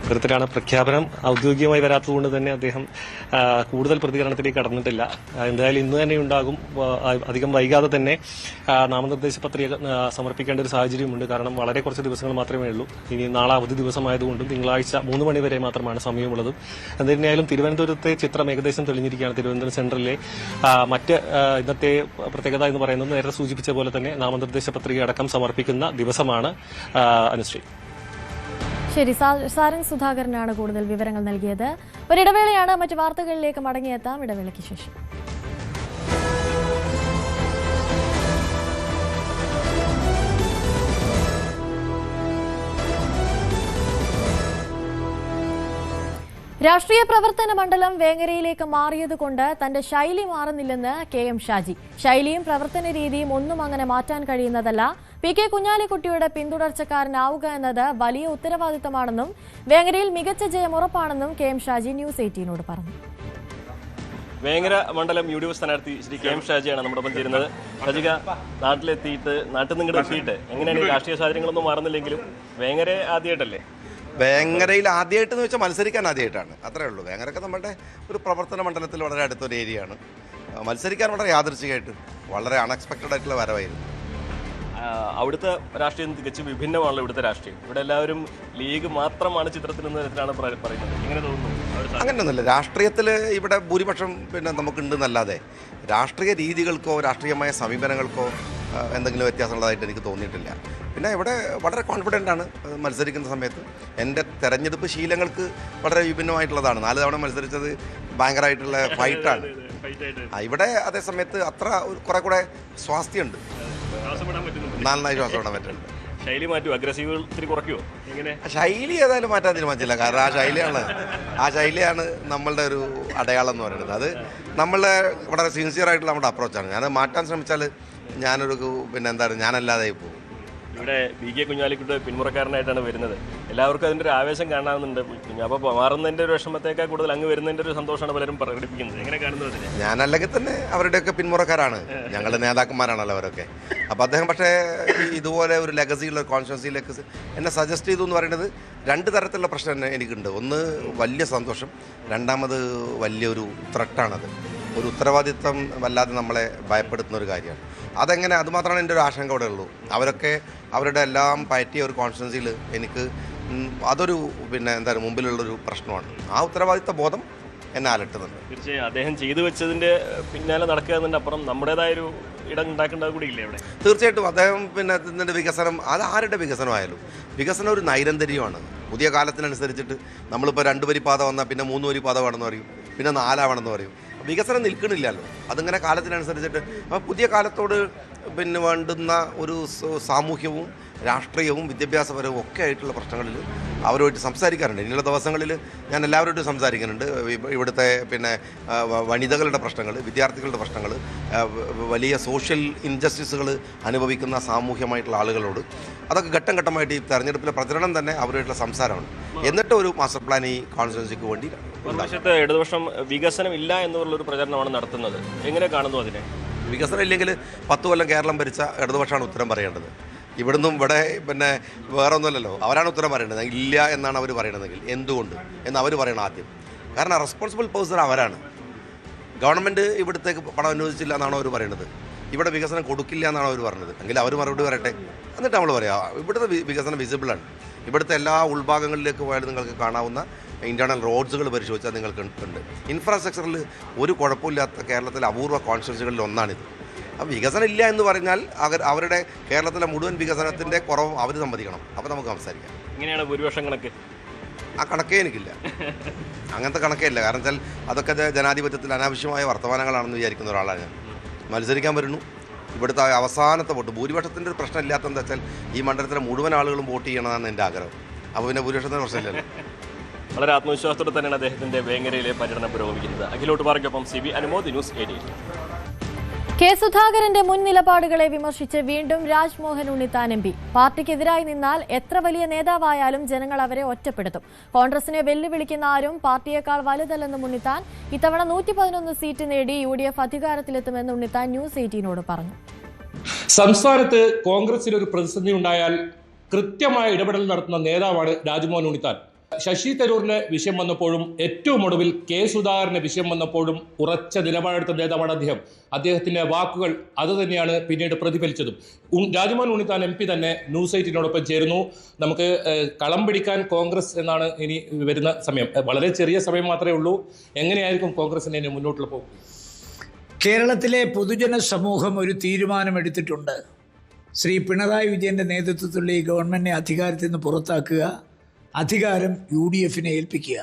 S9: ഇത്തരത്തിലാണ് പ്രഖ്യാപനം ഔദ്യോഗികമായി വരാത്തതുകൊണ്ട് തന്നെ അദ്ദേഹം കൂടുതൽ പ്രതികരണത്തിലേക്ക് കടന്നിട്ടില്ല. എന്തായാലും ഇന്ന് തന്നെ ഉണ്ടാകും. അധികം വൈകാതെ തന്നെ നാമനിർദ്ദേശ പത്രിക സമർപ്പിക്കേണ്ട ഒരു സാഹചര്യമുണ്ട്. കാരണം വളരെ കുറച്ച് ദിവസങ്ങൾ മാത്രമേ ഉള്ളൂ. ഇനി നാളെ അവധി ദിവസമായതുകൊണ്ടും തിങ്കളാഴ്ച 3 മണി വരെ മാത്രമാണ് സമയമുള്ളതും. എന്തായാലും തിരുവനന്തപുരത്തെ ചിത്രം ഏകദേശം തെളിഞ്ഞിരിക്കുകയാണ്. തിരുവനന്തപുരം സെൻട്രലിലെ മറ്റ് ഇന്നത്തെ പ്രത്യേകത എന്ന് പറയുന്നത് നേരത്തെ സൂചിപ്പിച്ച പോലെ തന്നെ നാമനിർദ്ദേശ പത്രിക അടക്കം സമർപ്പിക്കുന്ന ദിവസമാണ്. അനുശ്രീ,
S1: ശരി. സാരംഗ് സുധാകരനാണ് കൂടുതൽ വിവരങ്ങൾ നൽകിയത്. ഒരിടവേളയാണ്. മറ്റു വാർത്തകളിലേക്ക് മടങ്ങിയെത്താം ഇടവേളയ്ക്ക് ശേഷം. രാഷ്ട്രീയ പ്രവർത്തന മണ്ഡലം വേങ്ങരയിലേക്ക് മാറിയതുകൊണ്ട് തന്റെ ശൈലി മാറുന്നില്ലെന്ന് KM ഷാജി. ശൈലിയും പ്രവർത്തന രീതിയും ഒന്നും അങ്ങനെ മാറ്റാൻ കഴിയുന്നതല്ല. PK കുഞ്ഞാലിക്കുട്ടിയുടെ പിന്തുടർച്ചക്കാരനാവുക എന്നത് വലിയ ഉത്തരവാദിത്തമാണെന്നും വേങ്ങരയിൽ മികച്ച ജയം ഉറപ്പാണെന്നും KM ഷാജി ന്യൂസ് 18നോട് പറഞ്ഞു.
S6: വേങ്ങര മണ്ഡലം UDF സ്ഥാനാർത്ഥി ശ്രീ KM ഷാജിയാണ് നമ്മുടെ ഒപ്പം ചേരുന്നത്. ഷാജിക, നാട്ടിൽ നിന്ന് എത്തിയിട്ട് എങ്ങനെയാണ് രാഷ്ട്രീയ സാഹചര്യങ്ങളൊന്നും മാറുന്നില്ലെങ്കിലും വേങ്ങര ആദ്യമായിട്ടല്ലേ?
S10: വേങ്ങരയിൽ ആദ്യമായിട്ടെന്ന് വെച്ചാൽ മത്സരിക്കാൻ ആദ്യമായിട്ടാണ്, അത്രേ ഉള്ളൂ. വേങ്ങരയൊക്കെ നമ്മുടെ ഒരു പ്രവർത്തന മണ്ഡലത്തിൽ വളരെ അടുത്തൊരു ഏരിയയാണ്. മത്സരിക്കാൻ വളരെ യാദൃച്ഛികമായിട്ട് വളരെ അൺഎക്സ്പെക്റ്റഡ് ആയിട്ടുള്ള വരവായിരുന്നു.
S6: അവിടുത്തെ രാഷ്ട്രീയം തികച്ചും വിഭിന്നമാണല്ലോ ഇവിടുത്തെ രാഷ്ട്രീയം. ഇവിടെ എല്ലാവരും ലീഗ് മാത്രമാണ് ചിത്രത്തിൽ നിന്ന് തരത്തിലാണ് പറയുന്നത്. എങ്ങനെ തോന്നുന്നു?
S10: അങ്ങനെയൊന്നുമില്ല. രാഷ്ട്രീയത്തിൽ ഇവിടെ ഭൂരിപക്ഷം നമുക്കുണ്ടെന്നല്ലാതെ രാഷ്ട്രീയ രീതികൾക്കോ രാഷ്ട്രീയമായ സമീപനങ്ങൾക്കോ എന്തെങ്കിലും വ്യത്യാസമുള്ളതായിട്ട് എനിക്ക് തോന്നിയിട്ടില്ല. പിന്നെ ഇവിടെ വളരെ കോൺഫിഡൻ്റ് ആണ് മത്സരിക്കുന്ന സമയത്ത്. എൻ്റെ തെരഞ്ഞെടുപ്പ് ശീലങ്ങൾക്ക് വളരെ വിഭിന്നമായിട്ടുള്ളതാണ്. 4 തവണ മത്സരിച്ചത് ഭയങ്കരമായിട്ടുള്ള ഫൈറ്റാണ്. ഇവിടെ അതേ സമയത്ത് അത്ര കുറെ കൂടെ സ്വാസ്ഥ്യമുണ്ട്, നന്നായി ശ്വാസം വിടാൻ പറ്റുന്നുണ്ട്.
S6: ശൈലി മാറ്റുമോ? അഗ്രസീവ് ഇത്തിരി കുറയ്ക്കുമോ? എങ്ങനെ?
S10: ശൈലി ഏതായാലും മാറ്റാൻ തീരുമാനിച്ചില്ല. കാരണം ആ ശൈലിയാണ് നമ്മളുടെ ഒരു അടയാളം എന്ന് പറയുന്നത്. അത് നമ്മളുടെ വളരെ സിൻസിയറായിട്ടുള്ള നമ്മുടെ അപ്രോച്ചാണ്. ഞാനത് മാറ്റാൻ ശ്രമിച്ചാൽ ഞാനൊരു ഞാനല്ലാതായി പോകും.
S6: ഇവിടെ VK കുഞ്ഞാലിക്കുട്ടി പിന്മുറക്കാരനായിട്ടാണ് വരുന്നത്. എല്ലാവർക്കും അതിൻ്റെ ഒരു ആവേശം കാണാവുന്നുണ്ട്. അപ്പോൾ മാറുന്നതിൻ്റെ ഒരു വിഷമത്തേക്കാൾ കൂടുതൽ അങ്ങ് വരുന്നതിൻ്റെ ഒരു സന്തോഷമാണ് പലരും പ്രകടിപ്പിക്കുന്നത്. എങ്ങനെ കാണുന്നത്?
S10: ഞാനല്ലെങ്കിൽ തന്നെ അവരുടെയൊക്കെ പിന്മുറക്കാരാണ്, ഞങ്ങളുടെ നേതാക്കന്മാരാണല്ലോ അവരൊക്കെ. അപ്പോൾ അദ്ദേഹം പക്ഷേ ഇതുപോലെ ഒരു ലെഗസിയുള്ള കോൺസ്റ്റിറ്റ്യുവൻസിയിലേക്ക് എന്നെ സജസ്റ്റ് ചെയ്തു എന്ന് പറയുന്നത് 2 തരത്തിലുള്ള പ്രശ്നം തന്നെ എനിക്കുണ്ട്. ഒന്ന് വലിയ സന്തോഷം, രണ്ടാമത് വലിയൊരു ത്രെട്ടാണത്. ഒരു ഉത്തരവാദിത്വം വല്ലാതെ നമ്മളെ ഭയപ്പെടുത്തുന്ന ഒരു കാര്യമാണ്. അതെങ്ങനെ, അതുമാത്രമാണ് എൻ്റെ ഒരു ആശങ്ക ഇവിടെ ഉള്ളൂ. അവരൊക്കെ അവരുടെ എല്ലാം പയറ്റിയ ഒരു കോൺസ്റ്റിറ്റ്യുവൻസിയിൽ എനിക്ക് അതൊരു മുമ്പിലുള്ളൊരു പ്രശ്നമാണ്. ആ ഉത്തരവാദിത്വ ബോധം എന്നെ അലട്ടുന്നുണ്ട്.
S6: തീർച്ചയായും അദ്ദേഹം ചെയ്തു വെച്ചതിൻ്റെ പിന്നാലെ നടക്കുക എന്നതിൻ്റെ അപ്പുറം നമ്മുടേതായൊരു ഇടം ഉണ്ടാക്കേണ്ടത് കൂടി ഇല്ലേ അവിടെ?
S10: തീർച്ചയായിട്ടും അദ്ദേഹം ഇതിൻ്റെ വികസനം, അത് ആരുടെ വികസനമായാലും വികസനം ഒരു നൈരന്തര്യമാണ്. പുതിയ കാലത്തിനനുസരിച്ചിട്ട് നമ്മളിപ്പോൾ 2 വരി പാത വന്നാൽ പിന്നെ 3 വരി പാത വേണമെന്ന് പറയും, പിന്നെ 4 ആവണമെന്ന് പറയും. വികസനം നിൽക്കണില്ലല്ലോ, അതിങ്ങനെ കാലത്തിനനുസരിച്ചിട്ട്. അപ്പോൾ പുതിയ കാലത്തോട് വേണ്ടുന്ന ഒരു സാമൂഹ്യവും രാഷ്ട്രീയവും വിദ്യാഭ്യാസപരവും ഒക്കെ ആയിട്ടുള്ള പ്രശ്നങ്ങളിൽ അവരുമായിട്ട് സംസാരിക്കാറുണ്ട്. ഇനിയുള്ള ദിവസങ്ങളിൽ ഞാൻ എല്ലാവരോടും സംസാരിക്കുന്നുണ്ട്. ഇവിടുത്തെ വനിതകളുടെ പ്രശ്നങ്ങൾ, വിദ്യാർത്ഥികളുടെ പ്രശ്നങ്ങൾ, വലിയ സോഷ്യൽ ഇൻജസ്റ്റിസുകൾ അനുഭവിക്കുന്ന സാമൂഹ്യമായിട്ടുള്ള ആളുകളോട് അതൊക്കെ ഘട്ടം ഘട്ടമായിട്ട് ഈ തെരഞ്ഞെടുപ്പിലെ പ്രചരണം തന്നെ അവരുമായിട്ടുള്ള സംസാരമാണ്. എന്നിട്ട് ഒരു മാസ്റ്റർ പ്ലാൻ ഈ കോൺസ്റ്റിറ്റ്യുവൻസിക്ക് വേണ്ടി
S6: പ്രദേശത്ത് ഇടതുപക്ഷം വികസനം ഇല്ല എന്നുള്ളൊരു പ്രചരണമാണ് നടത്തുന്നത്. എങ്ങനെ കാണുന്നു അതിനെ?
S10: വികസനം ഇല്ലെങ്കിൽ 10 കൊല്ലം കേരളം ഭരിച്ച ഇടതുപക്ഷമാണ് ഉത്തരം പറയേണ്ടത്. ഇവിടുന്നും ഇവിടെ വേറെ ഒന്നുമല്ലല്ലോ, അവരാണ് ഉത്തരം പറയേണ്ടത്. ഇല്ല എന്നാണ് അവർ പറയണതെങ്കിൽ എന്തുകൊണ്ട് എന്ന് അവർ പറയണം ആദ്യം. കാരണം റെസ്പോൺസിബിൾ പേഴ്സൺ അവരാണ്. ഗവൺമെൻറ് ഇവിടത്തേക്ക് പണം അനുവദിച്ചില്ല എന്നാണോ അവർ പറയുന്നത്? ഇവിടെ വികസനം കൊടുക്കില്ല എന്നാണോ അവർ പറഞ്ഞത്? എങ്കിൽ അവർ മറുപടി പറയട്ടെ, എന്നിട്ട് നമ്മൾ പറയാം. ഇവിടുത്തെ വികസനം വിസിബിളാണ്. ഇവിടുത്തെ എല്ലാ ഉൾഭാഗങ്ങളിലേക്ക് പോയാലും നിങ്ങൾക്ക് കാണാവുന്ന ഇൻറ്റേർണൽ റോഡ്സുകൾ പരിശോധിച്ചാൽ നിങ്ങൾക്ക് ഉണ്ട്. ഇൻഫ്രാസ്ട്രക്ചറിൽ ഒരു കുഴപ്പമില്ലാത്ത കേരളത്തിലെ അപൂർവ കോൺസ്റ്റിറ്റ്യുവൻസികളിൽ ഒന്നാണിത്. അപ്പോൾ വികസനം ഇല്ല എന്ന് പറഞ്ഞാൽ അവരുടെ കേരളത്തിലെ മുഴുവൻ വികസനത്തിൻ്റെ കുറവ് അവർ സമ്മതിക്കണം. അപ്പോൾ നമുക്ക് സംസാരിക്കാം.
S6: ഇങ്ങനെയാണ് ഭൂരിപക്ഷം കണക്ക്?
S10: ആ കണക്കേ എനിക്കില്ല, അങ്ങനത്തെ കണക്കേ ഇല്ല. കാരണം വെച്ചാൽ അതൊക്കെ ജനാധിപത്യത്തിൽ അനാവശ്യമായ വർത്തമാനങ്ങളാണെന്ന് വിചാരിക്കുന്ന ഒരാളാണ് ഞാൻ. മത്സരിക്കാൻ വരുന്നു, ഇവിടുത്തെ അവസാനത്തെ വോട്ട് ഭൂരിപക്ഷത്തിൻ്റെ ഒരു പ്രശ്നം ഇല്ലാത്തതെന്ന് വെച്ചാൽ ഈ മണ്ഡലത്തിലെ മുഴുവൻ ആളുകളും വോട്ട് ചെയ്യണമെന്നാണ് എൻ്റെ ആഗ്രഹം. അപ്പോൾ പിന്നെ ഭൂരിപക്ഷത്തിൻ്റെ പ്രശ്നമില്ലല്ലോ.
S6: വളരെ ആത്മവിശ്വാസത്തോടെ തന്നെയാണ് അദ്ദേഹത്തിൻ്റെ വേങ്ങരയിലെ പര്യടനം പുരോഗമിക്കുന്നത്. അഖിലോട്ട് പാറയ്ക്കൊപ്പം CB അനുമോദ്, ന്യൂസ് 18.
S1: കെ സുധാകരന്റെ മുൻ നിലപാടുകളെ വിമർശിച്ച് വീണ്ടും രാജ്മോഹൻ ഉണ്ണിത്താൻ MP. പാർട്ടിക്കെതിരായി നിന്നാൽ എത്ര വലിയ നേതാവായാലും ജനങ്ങൾ അവരെ ഒറ്റപ്പെടുത്തും. കോൺഗ്രസിനെ വെല്ലുവിളിക്കുന്ന ആരും പാർട്ടിയേക്കാൾ വലുതല്ലെന്നും ഉണ്ണിത്താൻ. ഇത്തവണ 111 സീറ്റ് നേടി UDF അധികാരത്തിലെത്തുമെന്ന് ഉണ്ണിത്താൻ ന്യൂസ് 18നോട് പറഞ്ഞു.
S11: സംസ്ഥാനത്ത് കോൺഗ്രസിൽ ഒരു പ്രതിസന്ധി ഉണ്ടായാൽ കൃത്യമായ ഇടപെടൽ നടത്തുന്ന നേതാവാണ് രാജ്മോഹൻ ഉണ്ണിത്താൻ. ശശി തരൂരിന് വിഷയം വന്നപ്പോഴും ഏറ്റവും ഒടുവിൽ കെ സുധാകരന് വിഷയം വന്നപ്പോഴും ഉറച്ച നിലപാടെടുത്ത നേതാവാണ് അദ്ദേഹം. അദ്ദേഹത്തിന്റെ വാക്കുകൾ അതുതന്നെയാണ് പിന്നീട് പ്രതിഫലിച്ചതും. രാജ്മോഹൻ ഉണ്ണിത്താൻ MP തന്നെ ന്യൂസ് 18നോടൊപ്പം ചേരുന്നു. നമുക്ക് കളം പിടിക്കാൻ കോൺഗ്രസ് എന്നാണ് ഇനി വരുന്ന സമയം. വളരെ ചെറിയ സമയം മാത്രമേ ഉള്ളൂ. എങ്ങനെയായിരിക്കും കോൺഗ്രസിന് ഇനി മുന്നോട്ടുള്ള പോകും?
S12: കേരളത്തിലെ പൊതുജന സമൂഹം ഒരു തീരുമാനമെടുത്തിട്ടുണ്ട്. ശ്രീ പിണറായി വിജയൻ്റെ നേതൃത്വത്തിലുള്ള ഈ ഗവൺമെൻറ്റിനെ അധികാരത്തിൽ നിന്ന് പുറത്താക്കുക, അധികാരം UDFനെ ഏൽപ്പിക്കുക.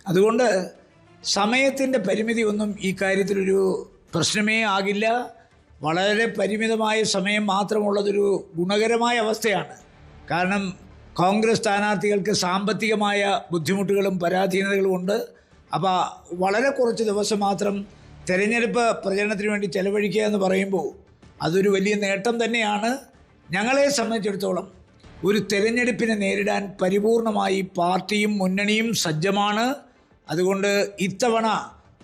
S12: അതുകൊണ്ട് സമയത്തിൻ്റെ പരിമിതി ഒന്നും ഈ കാര്യത്തിലൊരു പ്രശ്നമേ ആകില്ല. വളരെ പരിമിതമായ സമയം മാത്രമുള്ളതൊരു ഗുണകരമായ അവസ്ഥയാണ്. കാരണം കോൺഗ്രസ് സ്ഥാനാർത്ഥികൾക്ക് സാമ്പത്തികമായ ബുദ്ധിമുട്ടുകളും പരാധീനതകളും ഉണ്ട്. അപ്പോൾ വളരെ കുറച്ച് ദിവസം മാത്രം തെരഞ്ഞെടുപ്പ് പ്രചരണത്തിന് വേണ്ടി ചെലവഴിക്കുക എന്ന് പറയുമ്പോൾ അതൊരു വലിയ നേട്ടം തന്നെയാണ്. ഞങ്ങളെ സംബന്ധിച്ചിടത്തോളം ഒരു തെരഞ്ഞെടുപ്പിനെ നേരിടാൻ പരിപൂർണമായി പാർട്ടിയും മുന്നണിയും സജ്ജമാണ്. അതുകൊണ്ട് ഇത്തവണ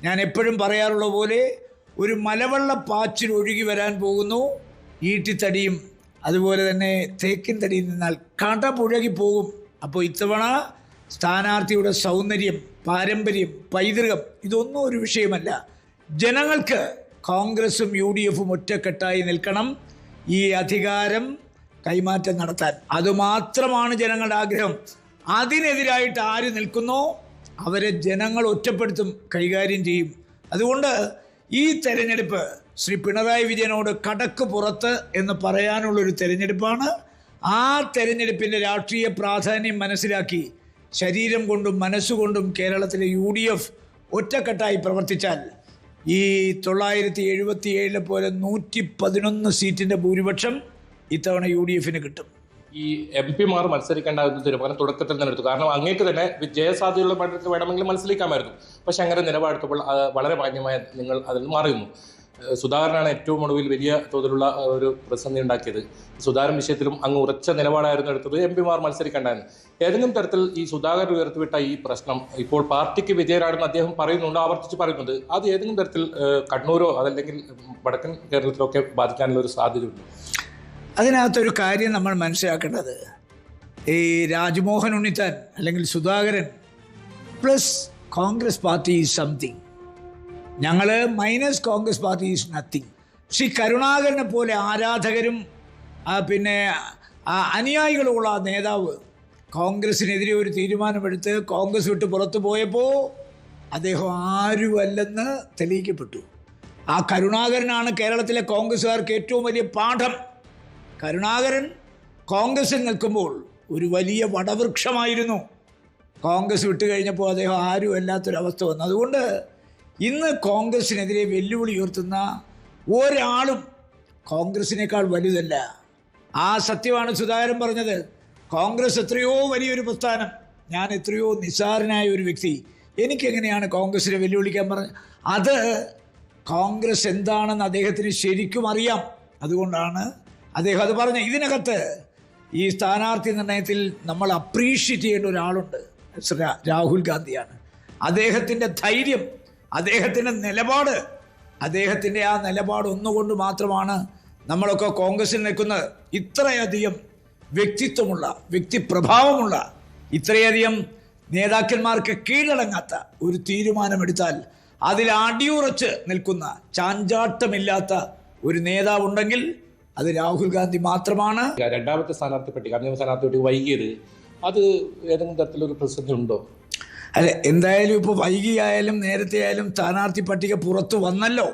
S12: ഞാൻ എപ്പോഴും പറയാറുള്ള പോലെ ഒരു മലവെള്ള പാച്ചിൽ ഒഴുകി വരാൻ പോകുന്നു. ഈട്ടിത്തടിയും അതുപോലെ തന്നെ തേക്കിൻ തടിയിൽ നിന്നാൽ കടപുഴകി പോകും. അപ്പോൾ ഇത്തവണ സ്ഥാനാർത്ഥിയുടെ സൗന്ദര്യം, പാരമ്പര്യം, പൈതൃകം ഇതൊന്നും ഒരു വിഷയമല്ല. ജനങ്ങൾക്ക് കോൺഗ്രസും UDFും ഒറ്റക്കെട്ടായി നിൽക്കണം, ഈ അധികാരം കൈമാറ്റം നടത്താൻ. അതുമാത്രമാണ് ജനങ്ങളുടെ ആഗ്രഹം. അതിനെതിരായിട്ട് ആര് നിൽക്കുന്നോ അവരെ ജനങ്ങൾ ഒറ്റപ്പെടുത്തും, കൈകാര്യം ചെയ്യും. അതുകൊണ്ട് ഈ തെരഞ്ഞെടുപ്പ് ശ്രീ പിണറായി വിജയനോട് കടക്ക് പുറത്ത് എന്ന് പറയാനുള്ളൊരു തെരഞ്ഞെടുപ്പാണ്. ആ തെരഞ്ഞെടുപ്പിൻ്റെ രാഷ്ട്രീയ പ്രാധാന്യം മനസ്സിലാക്കി ശരീരം കൊണ്ടും മനസ്സുകൊണ്ടും കേരളത്തിലെ UDF ഒറ്റക്കെട്ടായി പ്രവർത്തിച്ചാൽ ഈ 977 പോലെ 111 സീറ്റിൻ്റെ ഭൂരിപക്ഷം ഇത്തവണ UDFന് കിട്ടും.
S11: ഈ MP മാർ മത്സരിക്കേണ്ട ഒരു തീരുമാനം തുടക്കത്തിൽ തന്നെ എടുത്തു. കാരണം അങ്ങേക്ക് തന്നെ വിജയസാധ്യതയുള്ള മണ്ഡലത്തിൽ വേണമെങ്കിൽ മത്സരിക്കാമായിരുന്നു. പക്ഷെ അങ്ങനെ നിലപാടെടുത്തപ്പോൾ വളരെ മാന്യമായ നിങ്ങൾ അതിൽ മാറിയിരുന്നു. സുധാകരനാണ് ഏറ്റവും ഒടുവിൽ വലിയ തോതിലുള്ള ഒരു പ്രതിസന്ധി ഉണ്ടാക്കിയത്. സുധാകരൻ വിഷയത്തിലും അങ്ങ് ഉറച്ച നിലപാടായിരുന്നു എടുത്തത്. MP മാർ മത്സരിക്കേണ്ടായിരുന്നു. ഏതെങ്കിലും തരത്തിൽ ഈ സുധാകരൻ ഉയർത്തിവിട്ട ഈ പ്രശ്നം ഇപ്പോൾ പാർട്ടിക്ക് വിജയനാണെന്ന് അദ്ദേഹം പറയുന്നുണ്ട്, ആവർത്തിച്ച് പറയുന്നുണ്ട്. അത് ഏതെങ്കിലും തരത്തിൽ കണ്ണൂരോ അതല്ലെങ്കിൽ വടക്കൻ കേരളത്തിലൊക്കെ ബാധിക്കാനുള്ള ഒരു സാധ്യതയുണ്ട്?
S12: അതിനകത്തൊരു കാര്യം നമ്മൾ മനസ്സിലാക്കേണ്ടത്, ഈ രാജ്മോഹൻ ഉണ്ണിത്താൻ അല്ലെങ്കിൽ Sudhakaran plus Congress party is something, ഞങ്ങൾ minus Congress party is nothing. Shri കരുണാകരനെ പോലെ ആരാധകരും പിന്നെ അനുയായികളുമുള്ള നേതാവ് കോൺഗ്രസിനെതിരെ ഒരു തീരുമാനമെടുത്ത് കോൺഗ്രസ് വിട്ട് പുറത്തു പോയപ്പോൾ അദ്ദേഹം ആരുമല്ലെന്ന് തെളിയിക്കപ്പെട്ടു. ആ കരുണാകരനാണ് കേരളത്തിലെ കോൺഗ്രസ്സുകാർക്ക് ഏറ്റവും വലിയ പാഠം. കരുണാകരൻ കോൺഗ്രസിൽ നിൽക്കുമ്പോൾ ഒരു വലിയ വടവൃക്ഷമായിരുന്നു. കോൺഗ്രസ് വിട്ട് കഴിഞ്ഞപ്പോൾ അദ്ദേഹം ആരും അല്ലാത്തൊരവസ്ഥ വന്നു. അതുകൊണ്ട് ഇന്ന് കോൺഗ്രസിനെതിരെ വെല്ലുവിളി ഉയർത്തുന്ന ഒരാളും കോൺഗ്രസിനേക്കാൾ വലുതല്ല. ആ സത്യമാണ് സുധാകരൻ പറഞ്ഞത്. കോൺഗ്രസ് എത്രയോ വലിയൊരു പ്രസ്ഥാനം, ഞാൻ എത്രയോ നിസ്സാരനായ ഒരു വ്യക്തി, എനിക്കെങ്ങനെയാണ് കോൺഗ്രസിനെ വെല്ലുവിളിക്കാൻ പറഞ്ഞത്? അത് കോൺഗ്രസ് എന്താണെന്ന് അദ്ദേഹത്തിന് ശരിക്കും അറിയാം. അതുകൊണ്ടാണ് അദ്ദേഹം അത് പറഞ്ഞത്. ഇതിനകത്ത് ഈ സ്ഥാനാർത്ഥി നിർണയത്തിൽ നമ്മൾ അപ്രീഷിയേറ്റ് ചെയ്യേണ്ട ഒരാളുണ്ട്, രാഹുൽ ഗാന്ധിയാണ്. അദ്ദേഹത്തിൻ്റെ ധൈര്യം, അദ്ദേഹത്തിൻ്റെ നിലപാട്, അദ്ദേഹത്തിൻ്റെ ആ നിലപാട് ഒന്നുകൊണ്ട് മാത്രമാണ് നമ്മളൊക്കെ കോൺഗ്രസിൽ നിൽക്കുന്നത്. ഇത്രയധികം വ്യക്തിത്വമുള്ള, വ്യക്തിപ്രഭാവമുള്ള, ഇത്രയധികം നേതാക്കന്മാർക്ക് കീഴടങ്ങാത്ത ഒരു തീരുമാനമെടുത്താൽ അതിൽ അടിയുറച്ച് നിൽക്കുന്ന, ചാഞ്ചാട്ടമില്ലാത്ത ഒരു നേതാവുണ്ടെങ്കിൽ അത് രാഹുൽ ഗാന്ധി മാത്രമാണ്.
S11: രണ്ടാമത്തെ സ്ഥാനാർത്ഥി പട്ടിക, അന്തിമ സ്ഥാനാർത്ഥി പട്ടിക വൈകിയത് അത് ഏതെങ്കിലും തരത്തിലൊരു പ്രതിസന്ധി ഉണ്ടോ?
S12: അല്ല, എന്തായാലും ഇപ്പോൾ വൈകിയായാലും നേരത്തെ ആയാലും സ്ഥാനാർത്ഥി പട്ടിക പുറത്തു വന്നല്ലോ.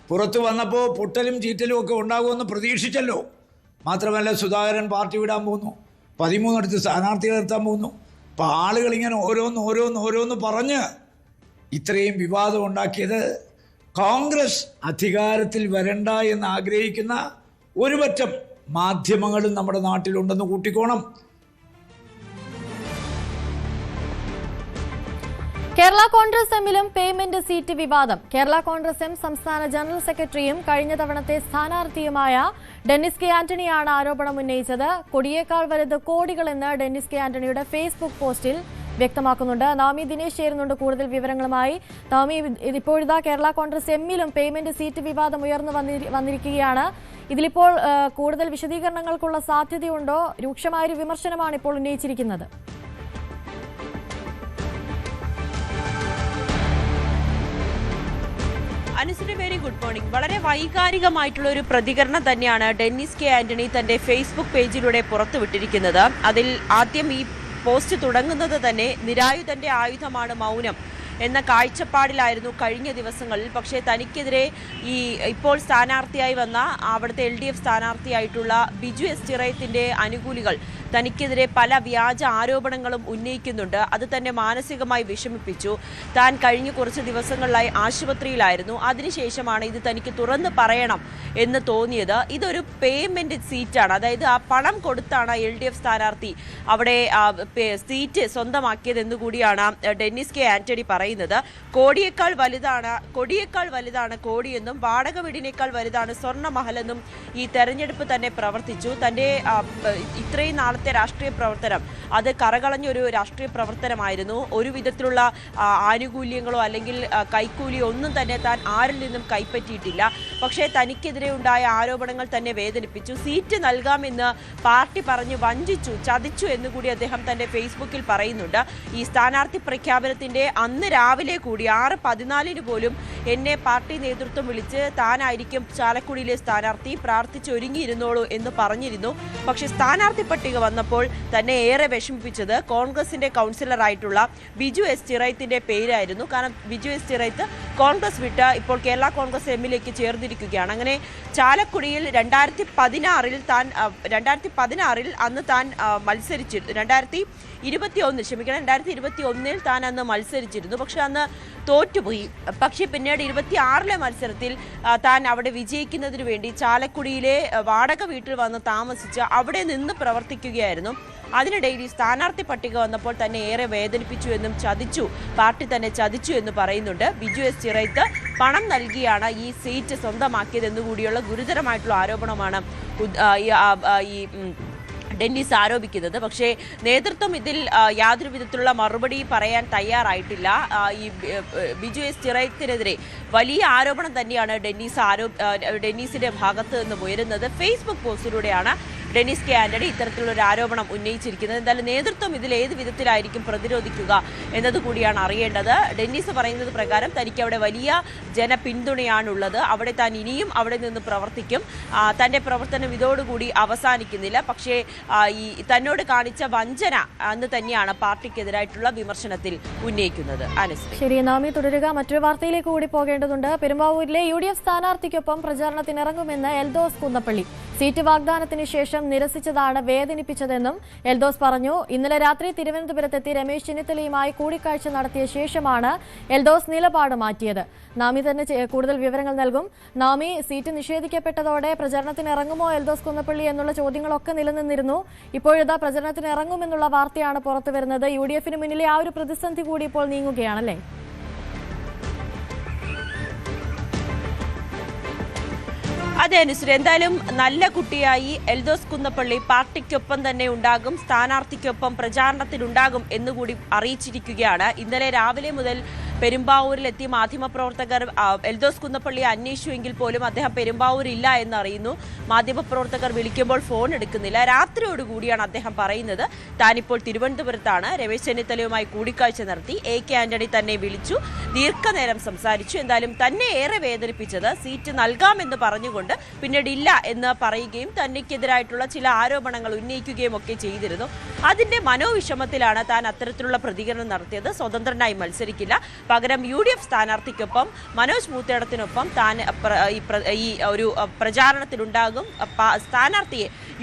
S12: പുറത്തു വന്നപ്പോൾ പൊട്ടലും ചീറ്റലും ഒക്കെ ഉണ്ടാകുമെന്ന് പ്രതീക്ഷിച്ചല്ലോ. മാത്രമല്ല, സുധാകരൻ പാർട്ടി വിടാൻ പോകുന്നു, 13 സ്ഥാനാർത്ഥികൾ നിർത്താൻ പോകുന്നു. അപ്പോൾ ആളുകൾ ഇങ്ങനെ ഓരോന്ന് പറഞ്ഞ് ഇത്രയും വിവാദം ഉണ്ടാക്കിയത് കോൺഗ്രസ് അധികാരത്തിൽ വരണ്ട എന്ന് ആഗ്രഹിക്കുന്ന ഒരു പറ്റം മാധ്യമങ്ങളും നമ്മുടെ നാട്ടിലുണ്ടെന്ന് കൂട്ടിക്കോണം.
S1: കേരള കോൺഗ്രസ് എമ്മിലും പേയ്മെന്റ് സീറ്റ് വിവാദം. കേരള കോൺഗ്രസ് എം സംസ്ഥാന ജനറൽ സെക്രട്ടറിയും കഴിഞ്ഞ തവണത്തെ സ്ഥാനാർത്ഥിയുമായ ഡെന്നിസ് കെ ആന്റണിയാണ് ആരോപണം ഉന്നയിച്ചത്. കൊടിയേക്കാൾ വലുത് കോടികളെന്ന് ഡെന്നിസ് കെ ആന്റണിയുടെ ഫേസ്ബുക്ക് പോസ്റ്റിൽ വ്യക്തമാക്കുന്നുണ്ട്. നവമി ദിനേശ് ചേരുന്നുണ്ട് കൂടുതൽ വിവരങ്ങളുമായി. നവമി, ഇപ്പോഴിതാ കേരള കോൺഗ്രസ് എമ്മിലും പേയ്മെന്റ് സീറ്റ് വിവാദം ഉയർന്നു വന്നിരിക്കുകയാണ്. ഇതിലിപ്പോൾ കൂടുതൽ വിശദീകരണങ്ങൾക്കുള്ള സാധ്യതയുണ്ടോ? രൂക്ഷമായൊരു വിമർശനമാണ് ഇപ്പോൾ ഉന്നയിച്ചിരിക്കുന്നത്.
S13: Anushree, very good morning. വളരെ വൈകാരികമായിട്ടുള്ള ഒരു പ്രതികരണം തന്നെയാണ് ഡെന്നിസ് കെ ആന്റണി തന്റെ ഫേസ്ബുക്ക് പേജിലൂടെ പുറത്തുവിട്ടിരിക്കുന്നത്. അതിൽ ആദ്യം ഈ പോസ്റ്റ് തുടങ്ങുന്നത് തന്നെ നിരായുധന്റെ ആയുധമാണ് മൗനം എന്ന കാഴ്ചപ്പാടിലായിരുന്നു കഴിഞ്ഞ ദിവസങ്ങളിൽ. പക്ഷേ തനിക്കെതിരെ ഇപ്പോൾ സ്ഥാനാർത്ഥിയായി വന്ന അവിടുത്തെ LDF സ്ഥാനാർത്ഥിയായിട്ടുള്ള ബിജു എസ് ചിറയത്തിൻ്റെ അനുകൂലികൾ തനിക്കെതിരെ പല വ്യാജ ആരോപണങ്ങളും ഉന്നയിക്കുന്നുണ്ട്. അത് തന്നെ മാനസികമായി വിഷമിപ്പിച്ചു. താൻ കഴിഞ്ഞ കുറച്ച് ദിവസങ്ങളിലായി ആശുപത്രിയിലായിരുന്നു. അതിനുശേഷമാണ് ഇത് തനിക്ക് തുറന്ന് പറയണം എന്ന് തോന്നിയത്. ഇതൊരു പേയ്മെന്റ് സീറ്റാണ്, അതായത് ആ പണം കൊടുത്താണ് LDF സ്ഥാനാർത്ഥി അവിടെ സീറ്റ് സ്വന്തമാക്കിയതെന്ന് കൂടിയാണ് ഡെന്നിസ് കെ ആന്റണി പറയുന്നത്. കോടിയേക്കാൾ വലുതാണ് കോടിയെന്നും വാടക വീടിനേക്കാൾ വലുതാണ് സ്വർണ്ണമഹലെന്നും ഈ തെരഞ്ഞെടുപ്പ് തന്നെ പ്രവർത്തിച്ചു. തൻ്റെ ഇത്രയും നാളത്തെ രാഷ്ട്രീയ പ്രവർത്തനം അത് കറകളഞ്ഞൊരു രാഷ്ട്രീയ പ്രവർത്തനമായിരുന്നു. ഒരു വിധത്തിലുള്ള ആനുകൂല്യങ്ങളോ അല്ലെങ്കിൽ കൈക്കൂലിയോ ഒന്നും തന്നെ താൻ ആരിൽ നിന്നും കൈപ്പറ്റിയിട്ടില്ല. പക്ഷേ തനിക്കെതിരെ ഉണ്ടായ ആരോപണങ്ങൾ തന്നെ വേദനിപ്പിച്ചു. സീറ്റ് നൽകാമെന്ന് പാർട്ടി പറഞ്ഞ് വഞ്ചിച്ചു, ചതിച്ചു എന്നുകൂടി അദ്ദേഹം തന്റെ ഫേസ്ബുക്കിൽ പറയുന്നുണ്ട്. ഈ സ്ഥാനാർത്ഥി പ്രഖ്യാപനത്തിന്റെ അന്ന് രാവിലെ കൂടി 6:14 പോലും എന്നെ പാർട്ടി നേതൃത്വം വിളിച്ച് താനായിരിക്കും ചാലക്കുടിയിലെ സ്ഥാനാർത്ഥി, പ്രാർത്ഥിച്ചൊരുങ്ങിയിരുന്നോളൂ എന്ന് പറഞ്ഞിരുന്നു. പക്ഷേ സ്ഥാനാർത്ഥി പട്ടിക വന്നപ്പോൾ തന്നെ ഏറെ വിഷമിപ്പിച്ചത് കോൺഗ്രസിന്റെ കൗൺസിലറായിട്ടുള്ള ബിജു എസ് ചിറൈത്തിന്റെ പേരായിരുന്നു. കാരണം ബിജു എസ് ചിറൈത്ത് കോൺഗ്രസ് വിട്ട് ഇപ്പോൾ കേരള കോൺഗ്രസ് എമ്മിലേക്ക് ചേർന്നിരിക്കുകയാണ്. അങ്ങനെ ചാലക്കുടിയിൽ 2016 അന്ന് താൻ മത്സരിച്ചിരുന്നു. 2021 താൻ അന്ന് മത്സരിച്ചിരുന്നു. പക്ഷെ അന്ന് തോറ്റുപോയി. പക്ഷേ പിന്നീട് 26 മത്സരത്തിൽ താൻ അവിടെ വിജയിക്കുന്നതിന് വേണ്ടി ചാലക്കുടിയിലെ വാടക വീട്ടിൽ വന്ന് താമസിച്ച് അവിടെ നിന്ന് പ്രവർത്തിക്കുകയായിരുന്നു. അതിനിടയിൽ ഈ സ്ഥാനാർത്ഥി പട്ടിക വന്നപ്പോൾ തന്നെ ഏറെ വേദനിപ്പിച്ചു എന്നും പാർട്ടി തന്നെ ചതിച്ചു എന്ന് പറയുന്നുണ്ട്. ബിജു എസ് ചിറൈത്ത് പണം നൽകിയാണ് ഈ സീറ്റ് സ്വന്തമാക്കിയതെന്നു കൂടിയുള്ള ഗുരുതരമായിട്ടുള്ള ആരോപണമാണ് ഈ ഡെന്നിസ് ആരോപിക്കുന്നത്. പക്ഷേ നേതൃത്വം ഇതിൽ യാതൊരു വിധത്തിലുള്ള മറുപടി പറയാൻ തയ്യാറായിട്ടില്ല. ഈ ബിജു എസ് ചിറൈത്തിനെതിരെ വലിയ ആരോപണം തന്നെയാണ് ഡെന്നീസിന്റെ ഭാഗത്ത് നിന്നും ഉയരുന്നത്. ഫേസ്ബുക്ക് പോസ്റ്റിലൂടെയാണ് ഡെന്നിസ് കെ ആന്റണി ഇത്തരത്തിലുള്ള ഒരു ആരോപണം ഉന്നയിച്ചിരിക്കുന്നത്. എന്തായാലും നേതൃത്വം ഇതിൽ ഏത് വിധത്തിലായിരിക്കും പ്രതിരോധിക്കുക എന്നതുകൂടിയാണ് അറിയേണ്ടത്. ഡെന്നിസ് പറയുന്നത് പ്രകാരം തനിക്ക് അവിടെ വലിയ ജനപിന്തുണയാണുള്ളത്. അവിടെ താൻ ഇനിയും അവിടെ നിന്ന് പ്രവർത്തിക്കും. തന്റെ പ്രവർത്തനം ഇതോടുകൂടി അവസാനിക്കുന്നില്ല. പക്ഷേ ഈ തന്നോട് കാണിച്ച വഞ്ചന എന്ന് തന്നെയാണ് പാർട്ടിക്കെതിരായിട്ടുള്ള വിമർശനത്തിൽ ഉന്നയിക്കുന്നത്.
S1: ശരി, നാമി തുടരുക. മറ്റൊരു വാർത്തയിലേക്ക് കൂടി പോകേണ്ടതുണ്ട്. പെരുമ്പാവൂരിലെ UDF സ്ഥാനാർത്ഥിക്കൊപ്പം പ്രചാരണത്തിനിറങ്ങുമെന്ന് എൽദോസ് കുന്നപ്പള്ളി. സീറ്റ് വാഗ്ദാനത്തിന് ശേഷം നിരസിച്ചതാണ് വേദനിപ്പിച്ചതെന്നും എൽദോസ് പറഞ്ഞു. ഇന്നലെ രാത്രി തിരുവനന്തപുരത്തെത്തി രമേശ് ചെന്നിത്തലയുമായി കൂടിക്കാഴ്ച നടത്തിയ ശേഷമാണ് എൽദോസ് നിലപാട് മാറ്റിയത്. നാമി തന്നെ കൂടുതൽ വിവരങ്ങൾ നൽകും. നാമി, സീറ്റ് നിഷേധിക്കപ്പെട്ടതോടെ പ്രചരണത്തിനിറങ്ങുമോ എൽദോസ് കുന്നപ്പള്ളി എന്നുള്ള ചോദ്യങ്ങളൊക്കെ നിലനിന്നിരുന്നു. ഇപ്പോഴിതാ പ്രചരണത്തിനിറങ്ങുമെന്നുള്ള വാർത്തയാണ് പുറത്തുവരുന്നത്. UDFന് മുന്നിലെ ആ ഒരു പ്രതിസന്ധി കൂടി ഇപ്പോൾ നീങ്ങുകയാണല്ലേ?
S13: അതെ അനുശ്രീ, എന്തായാലും നല്ല കുട്ടിയായി എൽദോസ് കുന്നപ്പള്ളി പാർട്ടിക്കൊപ്പം തന്നെ ഉണ്ടാകും, സ്ഥാനാർത്ഥിക്കൊപ്പം പ്രചാരണത്തിലുണ്ടാകും എന്നുകൂടി അറിയിച്ചിരിക്കുകയാണ്. ഇന്നലെ രാവിലെ മുതൽ പെരുമ്പാവൂരിലെത്തിയ മാധ്യമപ്രവർത്തകർ എൽദോസ് കുന്നപ്പള്ളിയെ അന്വേഷിച്ചുവെങ്കിൽ പോലും അദ്ദേഹം പെരുമ്പാവൂരില്ല എന്നറിയുന്നു. മാധ്യമപ്രവർത്തകർ വിളിക്കുമ്പോൾ ഫോൺ എടുക്കുന്നില്ല. രാത്രിയോടുകൂടിയാണ് അദ്ദേഹം പറയുന്നത് താനിപ്പോൾ തിരുവനന്തപുരത്താണ്. രമേശ് ചെന്നിത്തലയുമായി കൂടിക്കാഴ്ച നടത്തി. AK ആന്റണി തന്നെ വിളിച്ചു, ദീർഘനേരം സംസാരിച്ചു. എന്തായാലും തന്നെ ഏറെ വേദനിപ്പിച്ചത് സീറ്റ് നൽകാമെന്ന് പറഞ്ഞുകൊണ്ട് പിന്നീട് ഇല്ല എന്ന് പറയുകയും തനിക്കെതിരായിട്ടുള്ള ചില ആരോപണങ്ങൾ ഉന്നയിക്കുകയും ഒക്കെ ചെയ്തിരുന്നു. അതിന്റെ മനോവിഷമത്തിലാണ് താൻ അത്തരത്തിലുള്ള പ്രതികരണം നടത്തിയത്. സ്വതന്ത്രനായി മത്സരിക്കില്ല, പകരം UDF സ്ഥാനാർത്ഥിക്കൊപ്പം മനോജ് മൂത്തേടത്തിനൊപ്പം താൻ ഈ ഒരു പ്രചാരണത്തിലുണ്ടാകും.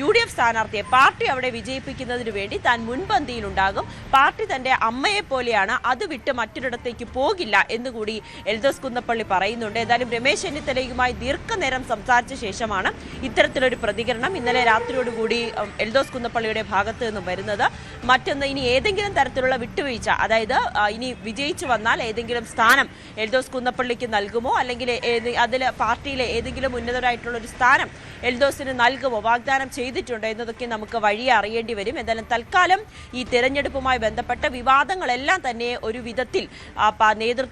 S13: UDF സ്ഥാനാർത്ഥിയെ പാർട്ടി അവിടെ വിജയിപ്പിക്കുന്നതിന് വേണ്ടി താൻ മുൻപന്തിയിലുണ്ടാകും. പാർട്ടി തന്റെ അമ്മയെ പോലെയാണ്, അത് വിട്ട് മറ്റൊരിടത്തേക്ക് പോകില്ല എന്നുകൂടി എൽദോസ് കുന്നപ്പള്ളി പറയുന്നുണ്ട്. ഏതായാലും രമേശ് ചെന്നിത്തലയുമായി ദീർഘനേരം സംസാരിച്ച ശേഷമാണ് ഇത്തരത്തിലൊരു പ്രതികരണം ഇന്നലെ രാത്രിയോടുകൂടി എൽദോസ് കുന്നപ്പള്ളിയുടെ ഭാഗത്ത് നിന്നും വരുന്നത്. മറ്റൊന്ന്, ഇനി ഏതെങ്കിലും തരത്തിലുള്ള വിട്ടുവീഴ്ച, അതായത് ഇനി വിജയിച്ചു വന്നാൽ ഏതെങ്കിലും സ്ഥാനം എൽദോസ് കുന്നപ്പള്ളിക്ക് നൽകുമോ, അല്ലെങ്കിൽ അതിൽ പാർട്ടിയിലെ ഏതെങ്കിലും ഉന്നതരായിട്ടുള്ള ഒരു സ്ഥാനം എൽദോസിന് നൽകുമോ, വാഗ്ദാനം ചെയ്തിട്ടുണ്ടോ എന്നതൊക്കെ നമുക്ക് വഴിയെ അറിയേണ്ടി വരും. എന്തായാലും തൽക്കാലം ഈ തെരഞ്ഞെടുപ്പുമായി ബന്ധപ്പെട്ട വിവാദങ്ങളെല്ലാം തന്നെ ഒരു വിധത്തിൽ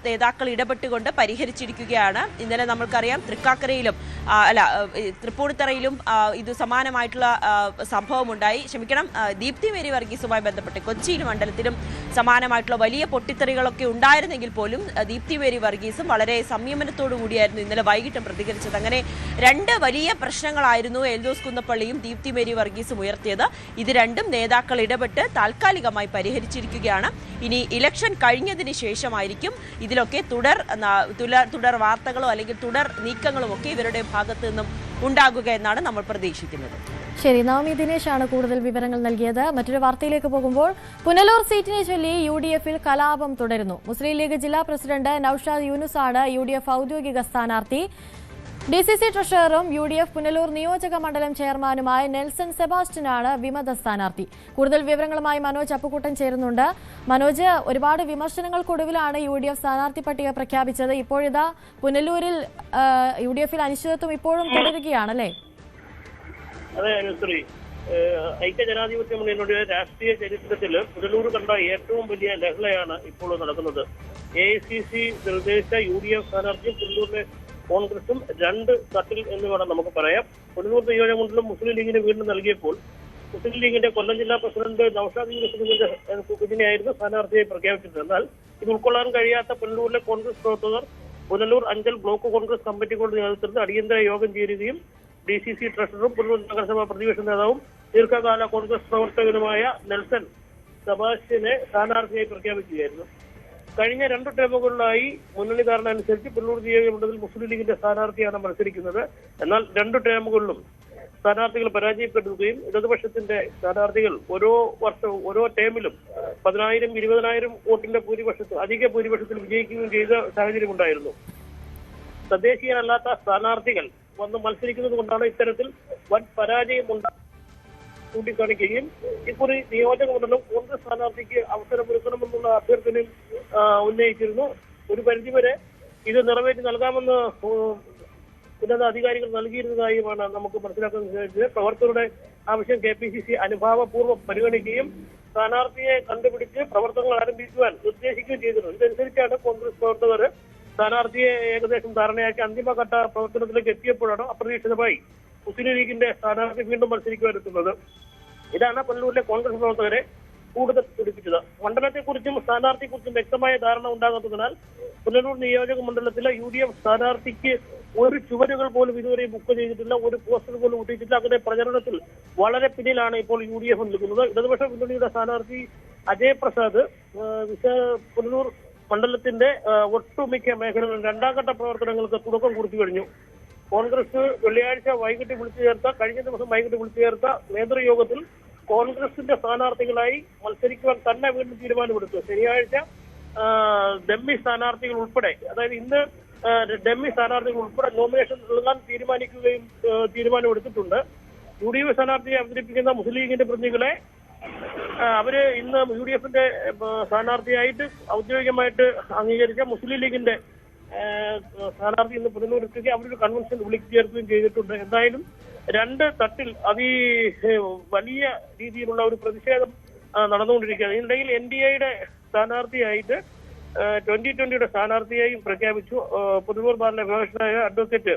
S13: നേതാക്കൾ ഇടപെട്ടുകൊണ്ട് പരിഹരിച്ചിരിക്കുകയാണ്. ഇന്നലെ നമ്മൾക്കറിയാം തൃപ്പൂണിത്തറയിലും ഇത് സമാനമായിട്ടുള്ള സംഭവമുണ്ടായി. ദീപ്തി മേരി വർഗീസുമായി ബന്ധപ്പെട്ട് കൊച്ചിയിൽ മണ്ഡലത്തിലും സമാനമായിട്ടുള്ള വലിയ പൊട്ടിത്തെറികളൊക്കെ ഉണ്ടായിരുന്നെങ്കിൽ പോലും ദീപ്തി മേരി വർഗീസും വളരെ സംയമനത്തോടു കൂടിയായിരുന്നു ഇന്നലെ വൈകിട്ടും പ്രതികരിച്ചത്. അങ്ങനെ രണ്ട് വലിയ പ്രശ്നങ്ങളായിരുന്നു എൽദോസ് കുന്നപ്പള്ളിയും ദീപ്തി മേരി വർഗീസും ഉയർത്തിയത്. ഇത് രണ്ടും നേതാക്കൾ ഇടപെട്ട് താൽക്കാലികമായി പരിഹരിച്ചിരിക്കുകയാണ്. ഇനി ഇലക്ഷൻ കഴിഞ്ഞതിന് ശേഷമായിരിക്കും ഇതിലൊക്കെ തുടർ വാർത്തകളോ അല്ലെങ്കിൽ തുടർ നീക്കങ്ങളും ഒക്കെ ഇവരുടെ ഭാഗത്തു നിന്നും ഉണ്ടാകുക എന്നാണ് നമ്മൾ പ്രതീക്ഷിക്കുന്നത്.
S1: ശരി, നാമി ദിനേശാണ് കൂടുതൽ വിവരങ്ങൾ നൽകിയത്. മറ്റൊരു വാർത്തയിലേക്ക് പോകുമ്പോൾ പുനലൂർ സീറ്റിനെ ചൊല്ലി UDFൽ കലാപം തുടരുന്നു. മുസ്ലിം ലീഗ് ജില്ലാ പ്രസിഡന്റ് നൌഷാദ് യൂനുസാണ് UDF ഔദ്യോഗിക സ്ഥാനാർത്ഥി. DCC ട്രഷററും UDF പുനലൂർ നിയോജക മണ്ഡലം ചെയർമാനുമായ നെൽസൺ സെബാസ്റ്റ്യനാണ് വിമത സ്ഥാനാർത്ഥി. കൂടുതൽ വിവരങ്ങളുമായി മനോജ് അപ്പുക്കുട്ടൻ ചേരുന്നുണ്ട്. മനോജ്, ഒരുപാട് വിമർശനങ്ങൾക്കൊടുവിലാണ് UDF സ്ഥാനാർത്ഥി പട്ടിക പ്രഖ്യാപിച്ചത്. ഇപ്പോഴിതാ പുനലൂരിൽ UDFൽ അനിശ്ചിതത്വം ഇപ്പോഴും തുടരുകയാണല്ലേ?
S14: അതെ അനുശ്രീ, ഐക്യജനാധിപത്യ മുന്നണിയുടെ രാഷ്ട്രീയ ചരിത്രത്തിൽ പുനലൂർ കണ്ട ഏറ്റവും വലിയ ലഹളയാണ് ഇപ്പോൾ നടക്കുന്നത്. AICC നിർദ്ദേശിച്ച UDF സ്ഥാനാർത്ഥിയും പുനലൂരിലെ കോൺഗ്രസും രണ്ട് തട്ടിൽ എന്ന് വേണം നമുക്ക് പറയാം. പുനലൂർ നിയോജകമണ്ഡലം മുസ്ലിം ലീഗിന് വീണ്ടും നൽകിയപ്പോൾ മുസ്ലിം ലീഗിന്റെ കൊല്ലം ജില്ലാ പ്രസിഡന്റ് നൌഷാദ് യൂനുസിനെയായിരുന്നു സ്ഥാനാർത്ഥിയായി പ്രഖ്യാപിച്ചത്. എന്നാൽ ഇത് ഉൾക്കൊള്ളാൻ കഴിയാത്ത പുനലൂരിലെ കോൺഗ്രസ് പ്രവർത്തകർ പുനലൂർ അഞ്ചൽ ബ്ലോക്ക് കോൺഗ്രസ് കമ്മിറ്റികളുടെ നേതൃത്വത്തിൽ അടിയന്തര യോഗം ചേരുകയും DCC ട്രഷററും പുനലൂർ നഗരസഭാ പ്രതിപക്ഷ നേതാവും ദീർഘകാല കോൺഗ്രസ് പ്രവർത്തകനുമായ നെൽസൺ സെബാസ്റ്റ്യനെ സ്ഥാനാർത്ഥിയായി പ്രഖ്യാപിക്കുകയായിരുന്നു. കഴിഞ്ഞ 2 ടേമുകളിലായി മുന്നണി ധാരണ അനുസരിച്ച് പുനലൂർ നിയോജകമണ്ഡലത്തിൽ മുസ്ലിം ലീഗിന്റെ സ്ഥാനാർത്ഥിയാണ് മത്സരിക്കുന്നത്. എന്നാൽ 2 ടേമുകളിലും സ്ഥാനാർത്ഥികൾ പരാജയപ്പെടുകയും ഇടതുപക്ഷത്തിന്റെ സ്ഥാനാർത്ഥികൾ ഓരോ വർഷവും ഓരോ ടേമിലും 10,000, 20,000 വോട്ടിന്റെ അധിക ഭൂരിപക്ഷത്തിൽ വിജയിക്കുകയും ചെയ്ത സാഹചര്യമുണ്ടായിരുന്നു. തദ്ദേശീയരല്ലാത്ത സ്ഥാനാർത്ഥികൾ വന്ന് മത്സരിക്കുന്നത് കൊണ്ടാണ് ഇത്തരത്തിൽ വൻ പരാജയം ചൂണ്ടിക്കാണിക്കുകയും ഇക്കുറി നിയോജക മണ്ഡലം കോൺഗ്രസ് സ്ഥാനാർത്ഥിക്ക് അവസരമൊരുക്കണമെന്നുള്ള അഭ്യർത്ഥനയും ഉന്നയിച്ചിരുന്നു. ഒരു പരിധിവരെ ഇത് നിറവേറ്റി നൽകാമെന്ന് ഉന്നത അധികാരികൾ നൽകിയിരുന്നതായുമാണ് നമുക്ക് മനസ്സിലാക്കാൻ സാധിച്ചത്. പ്രവർത്തകരുടെ ആവശ്യം KPCC അനുഭാവപൂർവ്വം പരിഗണിക്കുകയും സ്ഥാനാർത്ഥിയെ കണ്ടുപിടിച്ച് പ്രവർത്തനങ്ങൾ ആരംഭിക്കുവാൻ നിർദ്ദേശിക്കുകയും ചെയ്തിരുന്നു. ഇതനുസരിച്ചാണ് കോൺഗ്രസ് പ്രവർത്തകർ സ്ഥാനാർത്ഥിയെ ഏകദേശം ധാരണയാക്കി അന്തിമഘട്ട പ്രവർത്തനത്തിലേക്ക് എത്തിയപ്പോഴാണ് അപ്രതീക്ഷിതമായി മുസ്ലിം ലീഗിന്റെ സ്ഥാനാർത്ഥി വീണ്ടും മത്സരിക്കുവാനെത്തുന്നത്. ഇതാണ് പുനലൂരിലെ കോൺഗ്രസ് പ്രവർത്തകരെ കൂടുതൽ തുടിപ്പിച്ചത്. മണ്ഡലത്തെക്കുറിച്ചും സ്ഥാനാർത്ഥിയെക്കുറിച്ചും വ്യക്തമായ ധാരണ ഉണ്ടാകാത്തതിനാൽ പുനലൂർ നിയോജക മണ്ഡലത്തിലെ UDF സ്ഥാനാർത്ഥിക്ക് ഒരു ചുവരുകൾ പോലും ഇതുവരെ ബുക്ക് ചെയ്തിട്ടില്ല, ഒരു പോസ്റ്റർ പോലും ഒട്ടിച്ചിട്ടില്ല. അങ്ങനെ പ്രചരണത്തിൽ വളരെ പിന്നിലാണ് ഇപ്പോൾ UDF നിൽക്കുന്നത്. ഇടതുപക്ഷ മുന്നണിയുടെ സ്ഥാനാർത്ഥി അജയ് പ്രസാദ് പുനലൂർ മണ്ഡലത്തിന്റെ ഒട്ടുമിക്ക മേഖലകളിൽ 2ാം ഘട്ട പ്രവർത്തനങ്ങൾക്ക് തുടക്കം കുറിച്ചു കഴിഞ്ഞു. കോൺഗ്രസ് കഴിഞ്ഞ ദിവസം വൈകിട്ട് വിളിച്ചു ചേർത്ത നേതൃയോഗത്തിൽ കോൺഗ്രസിന്റെ സ്ഥാനാർത്ഥികളായി മത്സരിക്കുവാൻ തന്നെ വീണ്ടും തീരുമാനമെടുത്തു. ശനിയാഴ്ച ഡമ്മി സ്ഥാനാർത്ഥികൾ ഉൾപ്പെടെ, അതായത് ഇന്ന് ഡമ്മി സ്ഥാനാർത്ഥികൾ ഉൾപ്പെടെ നോമിനേഷൻ നൽകാൻ തീരുമാനമെടുത്തിട്ടുണ്ട്. UDF സ്ഥാനാർത്ഥിയെ അവതരിപ്പിക്കുന്ന മുസ്ലിം ലീഗിന്റെ പ്രതിനിധികളെ അവര് ഇന്ന് UDFന്റെ സ്ഥാനാർത്ഥിയായിട്ട് ഔദ്യോഗികമായിട്ട് അംഗീകരിച്ച മുസ്ലിം ലീഗിന്റെ സ്ഥാനാർത്ഥി ഇന്ന് പുനലൂർ എത്തുകയും അവരൊരു കൺവെൻഷൻ വിളിച്ചു ചേർക്കുകയും ചെയ്തിട്ടുണ്ട്. എന്തായാലും 2 തട്ടിൽ വലിയ രീതിയിലുള്ള ഒരു പ്രതിഷേധം നടന്നുകൊണ്ടിരിക്കുകയാണ്. ഇതിനിടയിൽ NDAയുടെ സ്ഥാനാർത്ഥിയായിട്ട് 2020യുടെ സ്ഥാനാർത്ഥിയായും പ്രഖ്യാപിച്ചു. പുനലൂർ ബാറിലെ അഭിഭാഷകനായ അഡ്വക്കേറ്റ്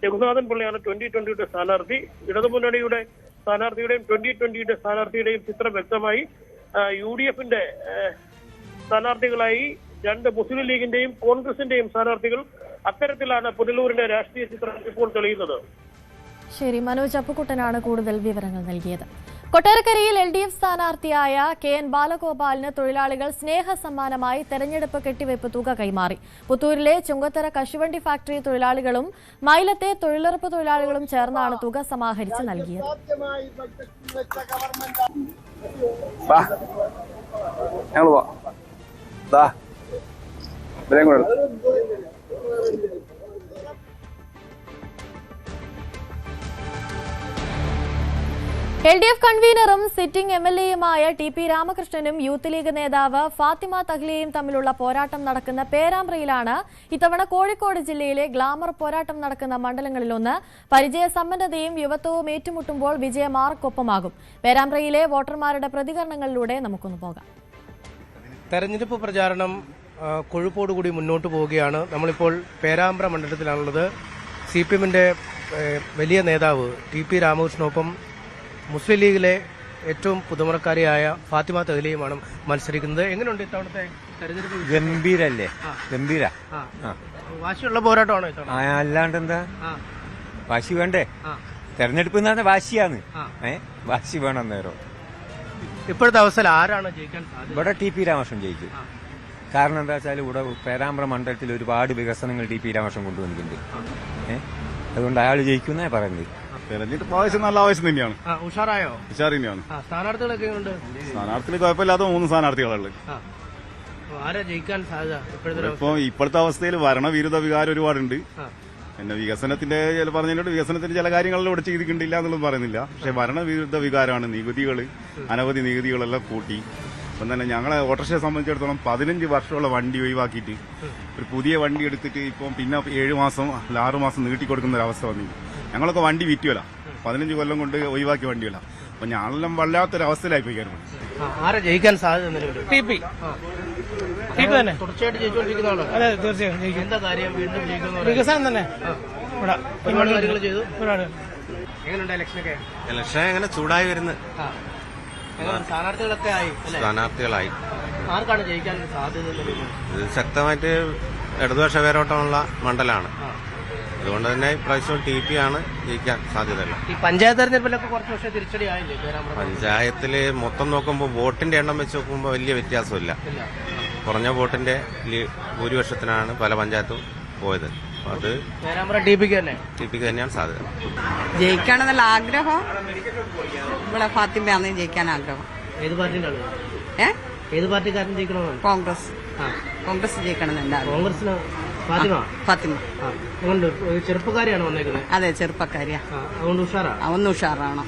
S14: രഘുനാഥൻ പിള്ളയാണ് 2020യുടെ സ്ഥാനാർത്ഥി. ഇടതുമുന്നണിയുടെ സ്ഥാനാർത്ഥിയുടെയും 2020യുടെ സ്ഥാനാർത്ഥിയുടെയും ചിത്രം വ്യക്തമായി. UDFന്റെ സ്ഥാനാർത്ഥികളായി 2 മുസ്ലിം ലീഗിന്റെയും കോൺഗ്രസിന്റെയും സ്ഥാനാർത്ഥികൾ. അത്തരത്തിലാണ് പുനലൂരിന്റെ രാഷ്ട്രീയ ചിത്രം ഇപ്പോൾ തെളിയുന്നത്.
S1: ശരി, മനോജ് അപ്പുക്കുട്ടനാണ് കൂടുതൽ വിവരങ്ങൾ നൽകിയത്. കൊട്ടാരക്കരയിൽ LDF സ്ഥാനാർത്ഥിയായ KN ബാലഗോപാലിന് തൊഴിലാളികൾ സ്നേഹസമ്മാനമായി തെരഞ്ഞെടുപ്പ് കെട്ടിവയ്പ് തുക കൈമാറി. പുത്തൂരിലെ ചുങ്കത്തറ കശുവണ്ടി ഫാക്ടറി തൊഴിലാളികളും മൈലത്തെ തൊഴിലുറപ്പ് തൊഴിലാളികളും ചേർന്നാണ് തുക സമാഹരിച്ച് നൽകിയത്. LDF കൺവീനറും സിറ്റിംഗ് MLAയുമായ TP രാമകൃഷ്ണനും യൂത്ത് ലീഗ് നേതാവ് ഫാത്തിമ തഹ്ലിയയും തമ്മിലുള്ള പോരാട്ടം നടക്കുന്ന പേരാമ്പ്രയിലാണ് ഇത്തവണ കോഴിക്കോട് ജില്ലയിലെ ഗ്ലാമർ പോരാട്ടം നടക്കുന്ന മണ്ഡലങ്ങളിലൊന്ന്. പരിചയസമ്പന്നതയും യുവത്വവും ഏറ്റുമുട്ടുമ്പോൾ വിജയം ആർക്കൊപ്പമാകും? പേരാമ്പ്രയിലെ വോട്ടർമാരുടെ പ്രതികരണങ്ങളിലൂടെ നമുക്കൊന്ന് പോകാം.
S15: തെരഞ്ഞെടുപ്പ് പ്രചാരണം കൊഴുപ്പോടുകൂടി മുന്നോട്ട് പോവുകയാണ്. നമ്മളിപ്പോൾ പേരാമ്പ്ര മണ്ഡലത്തിലാണുള്ളത്. CPMന്റെ വലിയ നേതാവ് TP രാമകൃഷ്ണനൊപ്പം മുസ്ലിം ലീഗിലെ ഏറ്റവും പുതുമുറക്കാരിയായ ഫാത്തിമ തഹ്ലിയുമാണ് മത്സരിക്കുന്നത്. എങ്ങനെയുണ്ട് ഇത്തവണത്തെ തെരഞ്ഞെടുപ്പ്?
S16: ഗംഭീരല്ലേ? ഗംഭീര.
S15: വാശിയുള്ള പോരാട്ടമാണോ ഇത്തവണ?
S16: അല്ലാണ്ട് എന്താ, വാശി വേണ്ടേ? തെരഞ്ഞെടുപ്പ് എന്ന് പറഞ്ഞാൽ വാശിയാണ്. വാശി വേണം നേരം.
S15: ഇപ്പോഴത്തെ അവസ്ഥയിൽ ആരാണ് ജയിക്കാൻ സാധ്യത?
S16: ഇവിടെ TP രാമകൃഷ്ണൻ ജയിക്കും. കാരണം എന്താ വെച്ചാൽ ഇവിടെ പേരാമ്പ്ര മണ്ഡലത്തിൽ ഒരുപാട് വികസനങ്ങൾ TP രാമകൃഷ്ണൻ കൊണ്ടുവന്നിട്ടുണ്ട്. അതുകൊണ്ട് അയാൾ ജയിക്കുന്നേ പറയുന്നത്.
S17: തെരഞ്ഞെടുപ്പ് ആവശ്യം നല്ല ആവശ്യം തന്നെയാണ്.
S15: ഉഷാറായോ?
S17: ഉഷാർ തന്നെയാണ്.
S15: സ്ഥാനാർത്ഥികളൊക്കെ ഉണ്ട്.
S17: സ്ഥാനാർത്ഥികൾ കുഴപ്പമില്ലാത്ത 3 സ്ഥാനാർത്ഥികളുള്ളത്.
S15: ആരാ ജയിക്കാൻ സാധ്യത?
S17: ഇപ്പൊ ഇപ്പോഴത്തെ അവസ്ഥയിൽ ഭരണവിരുദ്ധ വികാരം ഒരുപാടുണ്ട്. പിന്നെ വികസനത്തിന്റെ പറഞ്ഞതിനോട് വികസനത്തിന്റെ ചില കാര്യങ്ങളിൽ ഇവിടെ ചെയ്തിട്ടില്ല എന്നുള്ളത് പറയുന്നില്ല. പക്ഷെ ഭരണവിരുദ്ധ വികാരമാണ്. നികുതികൾ, അനവധി നികുതികളെല്ലാം കൂട്ടി. അപ്പം തന്നെ ഞങ്ങളെ ഓട്ടോറിക്ഷയെ സംബന്ധിച്ചിടത്തോളം 15 വർഷമുള്ള വണ്ടി ഒഴിവാക്കിയിട്ട് ഒരു പുതിയ വണ്ടി എടുത്തിട്ട് ഇപ്പം പിന്നെ 7 മാസം അല്ല 6 മാസം നീട്ടിക്കൊടുക്കുന്ന ഒരു അവസ്ഥ വന്നില്ല. ഞങ്ങളൊക്കെ വണ്ടി വിറ്റുവല്ല, 15 കൊല്ലം കൊണ്ട് ഒഴിവാക്കിയ വണ്ടിയല്ല. അപ്പൊ ഞാനെല്ലാം വല്ലാത്തൊരവസ്ഥയിലായി പോയിക്കായിരുന്നു.
S15: ആരാ ജയിക്കാൻ സാധ്യത? TP തന്നെ തുടർച്ചയായിട്ട് ജയിച്ചുകൊണ്ടിരിക്കുന്നതാണ്. അതെ, തീർച്ചയായും. എന്താ കാര്യം? വീണ്ടും ജയിക്കുന്ന വികസനം തന്നെ ഒരുപാട് കാര്യങ്ങൾ ചെയ്തു. എങ്ങനെയുണ്ട് ഇലക്ഷനൊക്കെ?
S18: ഇലക്ഷൻ എങ്ങനെ ചൂടായി വരുന്നത്?
S15: സ്ഥാനാർത്ഥികളായി ആർക്കാണ് ജയിക്കാൻ സാധ്യത?
S18: ഇത് ശക്തമായിട്ട് ഇടതുപക്ഷ വേരോട്ടമുള്ള മണ്ഡലമാണ്. അതുകൊണ്ട് തന്നെ ഇപ്രാവശ്യം TP ആണ് ജയിക്കാൻ സാധ്യതയുള്ള.
S15: ഈ പഞ്ചായത്ത് തെരഞ്ഞെടുപ്പിലൊക്കെ കുറച്ച് പക്ഷേ തിരിച്ചടി ആയില്ലേ പേരാമ്പ്ര?
S18: പഞ്ചായത്തിൽ മൊത്തം നോക്കുമ്പോൾ വോട്ടിന്റെ എണ്ണം വെച്ച് നോക്കുമ്പോൾ വലിയ വ്യത്യാസമില്ല. കുറഞ്ഞ വോട്ടിന്റെ ഭൂരിപക്ഷത്തിനാണ് പല പഞ്ചായത്തും പോയത്. അത്
S15: പേരാമ്പ്ര TPക്ക്
S18: തന്നെയാണ് സാധ്യത.
S19: ജയിക്കണമെന്നുള്ള ആഗ്രഹം ഇവിടെ ഫാത്തിമയാണ് ജയിക്കാൻ ആഗ്രഹം.
S15: ഏത് പാർട്ടിന്റെ ആള്? ഏത് പാർട്ടിക്കാരൻ ജയിക്കണമെന്നാണ്?
S19: കോൺഗ്രസ് ജയിക്കണം എന്നാണ്.
S15: കോൺഗ്രസിന് ഫാത്തിമ ചെറുപ്പക്കാരിയാണ് വന്നേക്കുന്നത്?
S19: അതെ, ചെറുപ്പക്കാരിയാ.
S15: അതുകൊണ്ട് ഉഷാറാണ്.
S19: ഒന്ന് ഉഷാറാണ്.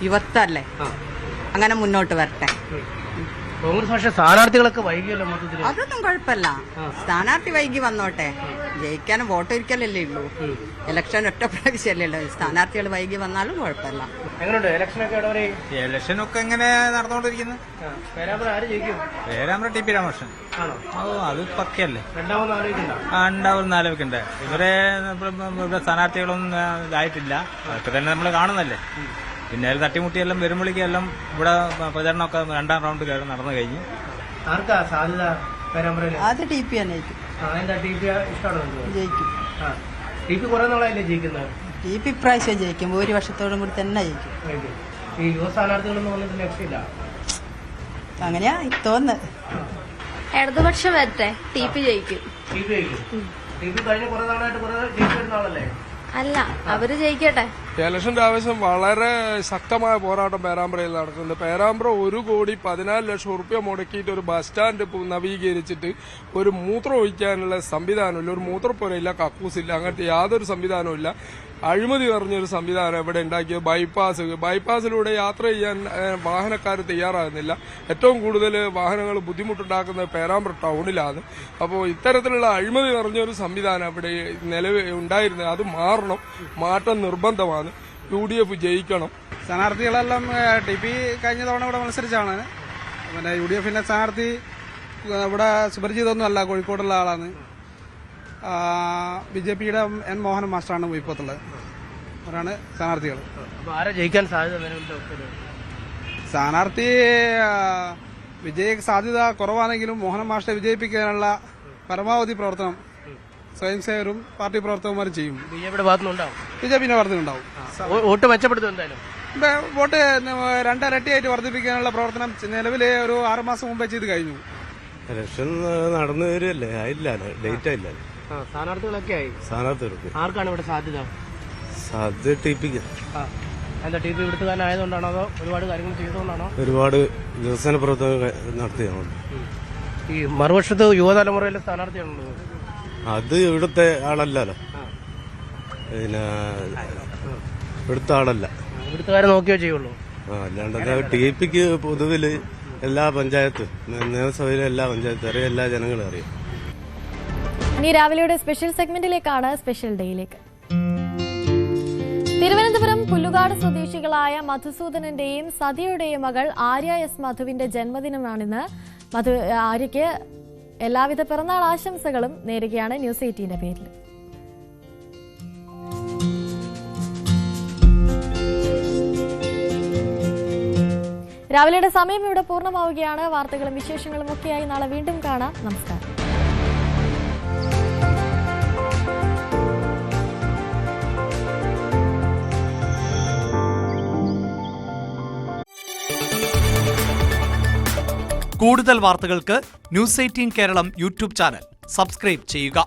S19: യുവത്തല്ലേ, അങ്ങനെ മുന്നോട്ട് വരട്ടെ.
S15: കോൺഗ്രസ് പക്ഷേ സ്ഥാനാർത്ഥികളൊക്കെ വൈകിയല്ലോ മൊത്തത്തിൽ.
S19: അതൊന്നും കുഴപ്പമില്ല, സ്ഥാനാർത്ഥി വൈകി വന്നോട്ടെ. ജയിക്കാനും വോട്ടൊരിക്കലല്ലേ ഉള്ളൂ. ഇലക്ഷൻ ഒറ്റ പ്രാവശ്യമല്ലേ ഉള്ളൂ. സ്ഥാനാർത്ഥികൾ വൈകി വന്നാലും കുഴപ്പമില്ല.
S15: എങ്ങനെയുണ്ട് ഇലക്ഷനൊക്കെ?
S20: ഇലക്ഷനൊക്കെ എങ്ങനെ നടന്നുകൊണ്ടിരിക്കുന്നു?
S15: പേരാമ്പ്ര ആര് ജയിക്കും?
S20: പേരാമ്പ്ര TP രാമകൃഷ്ണൻ. അത് പക്കയല്ലേ.
S15: രണ്ടാമത് ആലോചിക്കണ്ട?
S20: ഉണ്ടാവും ആലോചിക്കണ്ടേ. ഇവിടെ സ്ഥാനാർത്ഥികളൊന്നും ഇതായിട്ടില്ല. അതൊക്കെ തന്നെ നമ്മൾ കാണുന്നല്ലേ. പിന്നെ അതിൽ തട്ടിമുട്ടിയെല്ലാം വരുമ്പോഴേക്കെല്ലാം ഇവിടെ പ്രചരണമൊക്കെ 2ാം റൗണ്ട് നടന്നു കഴിഞ്ഞു.
S15: ആർക്കാ സാധ്യത പേരാമ്പ്രയിൽ?
S19: അത് TP തന്നെ ജയിക്കും.
S15: എന്താ TP ഇഷ്ടമാണോ?
S19: ജയിക്കും.
S15: TP കുറെ നാളായില്ലേ ജയിക്കുന്നത്?
S19: TP ഇപ്രാവശ്യം ജയിക്കും, ഭൂരിപക്ഷത്തോടും കൂടി തന്നെ ജയിക്കും.
S15: ഈ യുവ സ്ഥാനാർത്ഥികളൊന്നും വന്നിട്ട് ലക്ഷ്യമില്ല,
S19: അങ്ങനെയാ തോന്നുന്നത്.
S21: ഇടതുപക്ഷം വരട്ടെ, TP ജയിക്കും.
S15: TP കഴിഞ്ഞ കുറെ നാളായിട്ട് കുറെ ജയിച്ചിരുന്ന ആളല്ലേ?
S21: അല്ല, അവര് ജയിക്കട്ടെ.
S22: ഇലക്ഷന്റെ ആവശ്യം വളരെ ശക്തമായ പോരാട്ടം പേരാമ്പ്രയിൽ നടക്കുന്നുണ്ട്. പേരാമ്പ്ര 1,14,00,000 റുപ്യ മുടക്കിയിട്ട് ഒരു ബസ് സ്റ്റാൻഡ് നവീകരിച്ചിട്ട് ഒരു മൂത്രം ഒഴിക്കാനുള്ള സംവിധാനമില്ല, ഒരു മൂത്രപ്പുരയില്ല, കക്കൂസില്ല, അങ്ങനത്തെ യാതൊരു സംവിധാനവും ഇല്ല. അഴിമതി നിറഞ്ഞൊരു സംവിധാനം ഇവിടെ ഉണ്ടാക്കിയത്. ബൈപ്പാസിലൂടെ യാത്ര ചെയ്യാൻ വാഹനക്കാർ തയ്യാറാകുന്നില്ല. ഏറ്റവും കൂടുതൽ വാഹനങ്ങൾ ബുദ്ധിമുട്ടുണ്ടാക്കുന്നത് പേരാമ്പ്ര ടൗണിലാണ്. അപ്പോൾ ഇത്തരത്തിലുള്ള അഴിമതി നിറഞ്ഞൊരു സംവിധാനം ഇവിടെ നിലവിൽ ഉണ്ടായിരുന്നത്. അത് മാറണം, മാറ്റം നിർബന്ധമാണ്. UDF ജയിക്കണം.
S20: സ്ഥാനാർത്ഥികളെല്ലാം TP കഴിഞ്ഞ തവണ ഇവിടെ മത്സരിച്ചാണ്. പിന്നെ UDFന്റെ സ്ഥാനാർത്ഥി ഇവിടെ സുപരിചിതൊന്നും അല്ല, കോഴിക്കോടുള്ള ആളാണ്. BJPയുടെ N മോഹനൻ മാസ്റ്ററാണ് ഉയിപ്പത്തുള്ളത്. അവരാണ് സ്ഥാനാർത്ഥികൾ.
S15: ആരാ ജയിക്കാൻ സാധ്യത?
S20: സ്ഥാനാർത്ഥി വിജയ സാധ്യത കുറവാണെങ്കിലും മോഹനൻ മാസ്റ്ററെ വിജയിപ്പിക്കാനുള്ള പരമാവധി പ്രവർത്തനം സ്വയം സേവരും പാർട്ടി പ്രവർത്തകന്മാരും ചെയ്യും.
S15: BJPയുടെ ഭാഗത്തുനിന്നുണ്ടാവും?
S20: BJPന്റെ ഭാഗത്തുനിന്നുണ്ടാവും.
S15: വോട്ട് മെച്ചപ്പെടുത്തും എന്തായാലും.
S20: വോട്ട് 2 ഇരട്ടിയായിട്ട് വർദ്ധിപ്പിക്കാനുള്ള പ്രവർത്തനം നിലവിലെ ഒരു 6 മാസം മുമ്പേ ചെയ്ത് കഴിഞ്ഞു.
S23: ഇലക്ഷൻ നടന്നു വരുമല്ലേ, ആയില്ല, ഡേറ്റ് ആയില്ല.
S15: സ്ഥാനാർത്ഥികളൊക്കെ ആയി.
S23: സ്ഥാനാർത്ഥികൾക്ക്
S15: ആർക്കാണ് ഇവിടെ സാധ്യത?
S23: സാധ്യത TPക്ക്.
S15: എന്താ TP ഇവിടുത്തുകാരനായതുകൊണ്ടാണോ അതോ ഒരുപാട് കാര്യങ്ങൾ ചെയ്തുകൊണ്ടാണോ?
S23: ഒരുപാട് വികസന പ്രവർത്തനങ്ങൾ നടത്തിയാണ്.
S15: ഈ മറുപക്ഷത്ത് യുവതലമുറയിലെ സ്ഥാനാർത്ഥിയാണുള്ളത്.
S23: അത് ഇവിടുത്തെ ആളല്ലല്ലോ, പിന്നെ ഇവിടുത്തെ ആളല്ല,
S15: ഇവിടുത്തുകാരെ നോക്കിയോ ചെയ്യുള്ളൂ.
S23: അല്ലാണ്ട് TPക്ക് പൊതുവില് എല്ലാ പഞ്ചായത്തും, നിയമസഭയിലെ എല്ലാ പഞ്ചായത്തും അറിയാം, എല്ലാ ജനങ്ങളും അറിയാം.
S1: ഇനി രാവിലെയുടെ സ്പെഷ്യൽ സെഗ്മെന്റിലേക്കാണ്, സ്പെഷ്യൽ ഡേയിലേക്ക്. തിരുവനന്തപുരം പുല്ലുകാട് സ്വദേശികളായ മധുസൂദനന്റെയും സതിയുടെയും മകൾ ആര്യ എസ് മധുവിന്റെ ജന്മദിനമാണിന്ന്. ആര്യയ്ക്ക് എല്ലാവിധ പിറന്നാൾ ആശംസകളും നേരുകയാണ് ന്യൂസ് 18ന്റെ പേരിൽ. രാവിലെയുടെ സമയം ഇവിടെ പൂർണ്ണമാവുകയാണ്. വാർത്തകളും വിശേഷങ്ങളും ഒക്കെയായി നാളെ വീണ്ടും കാണാം. നമസ്കാരം.
S24: കൂടുതൽ വാർത്തകൾക്ക് news 18 Keralam YouTube channel subscribe ചെയ്യുക.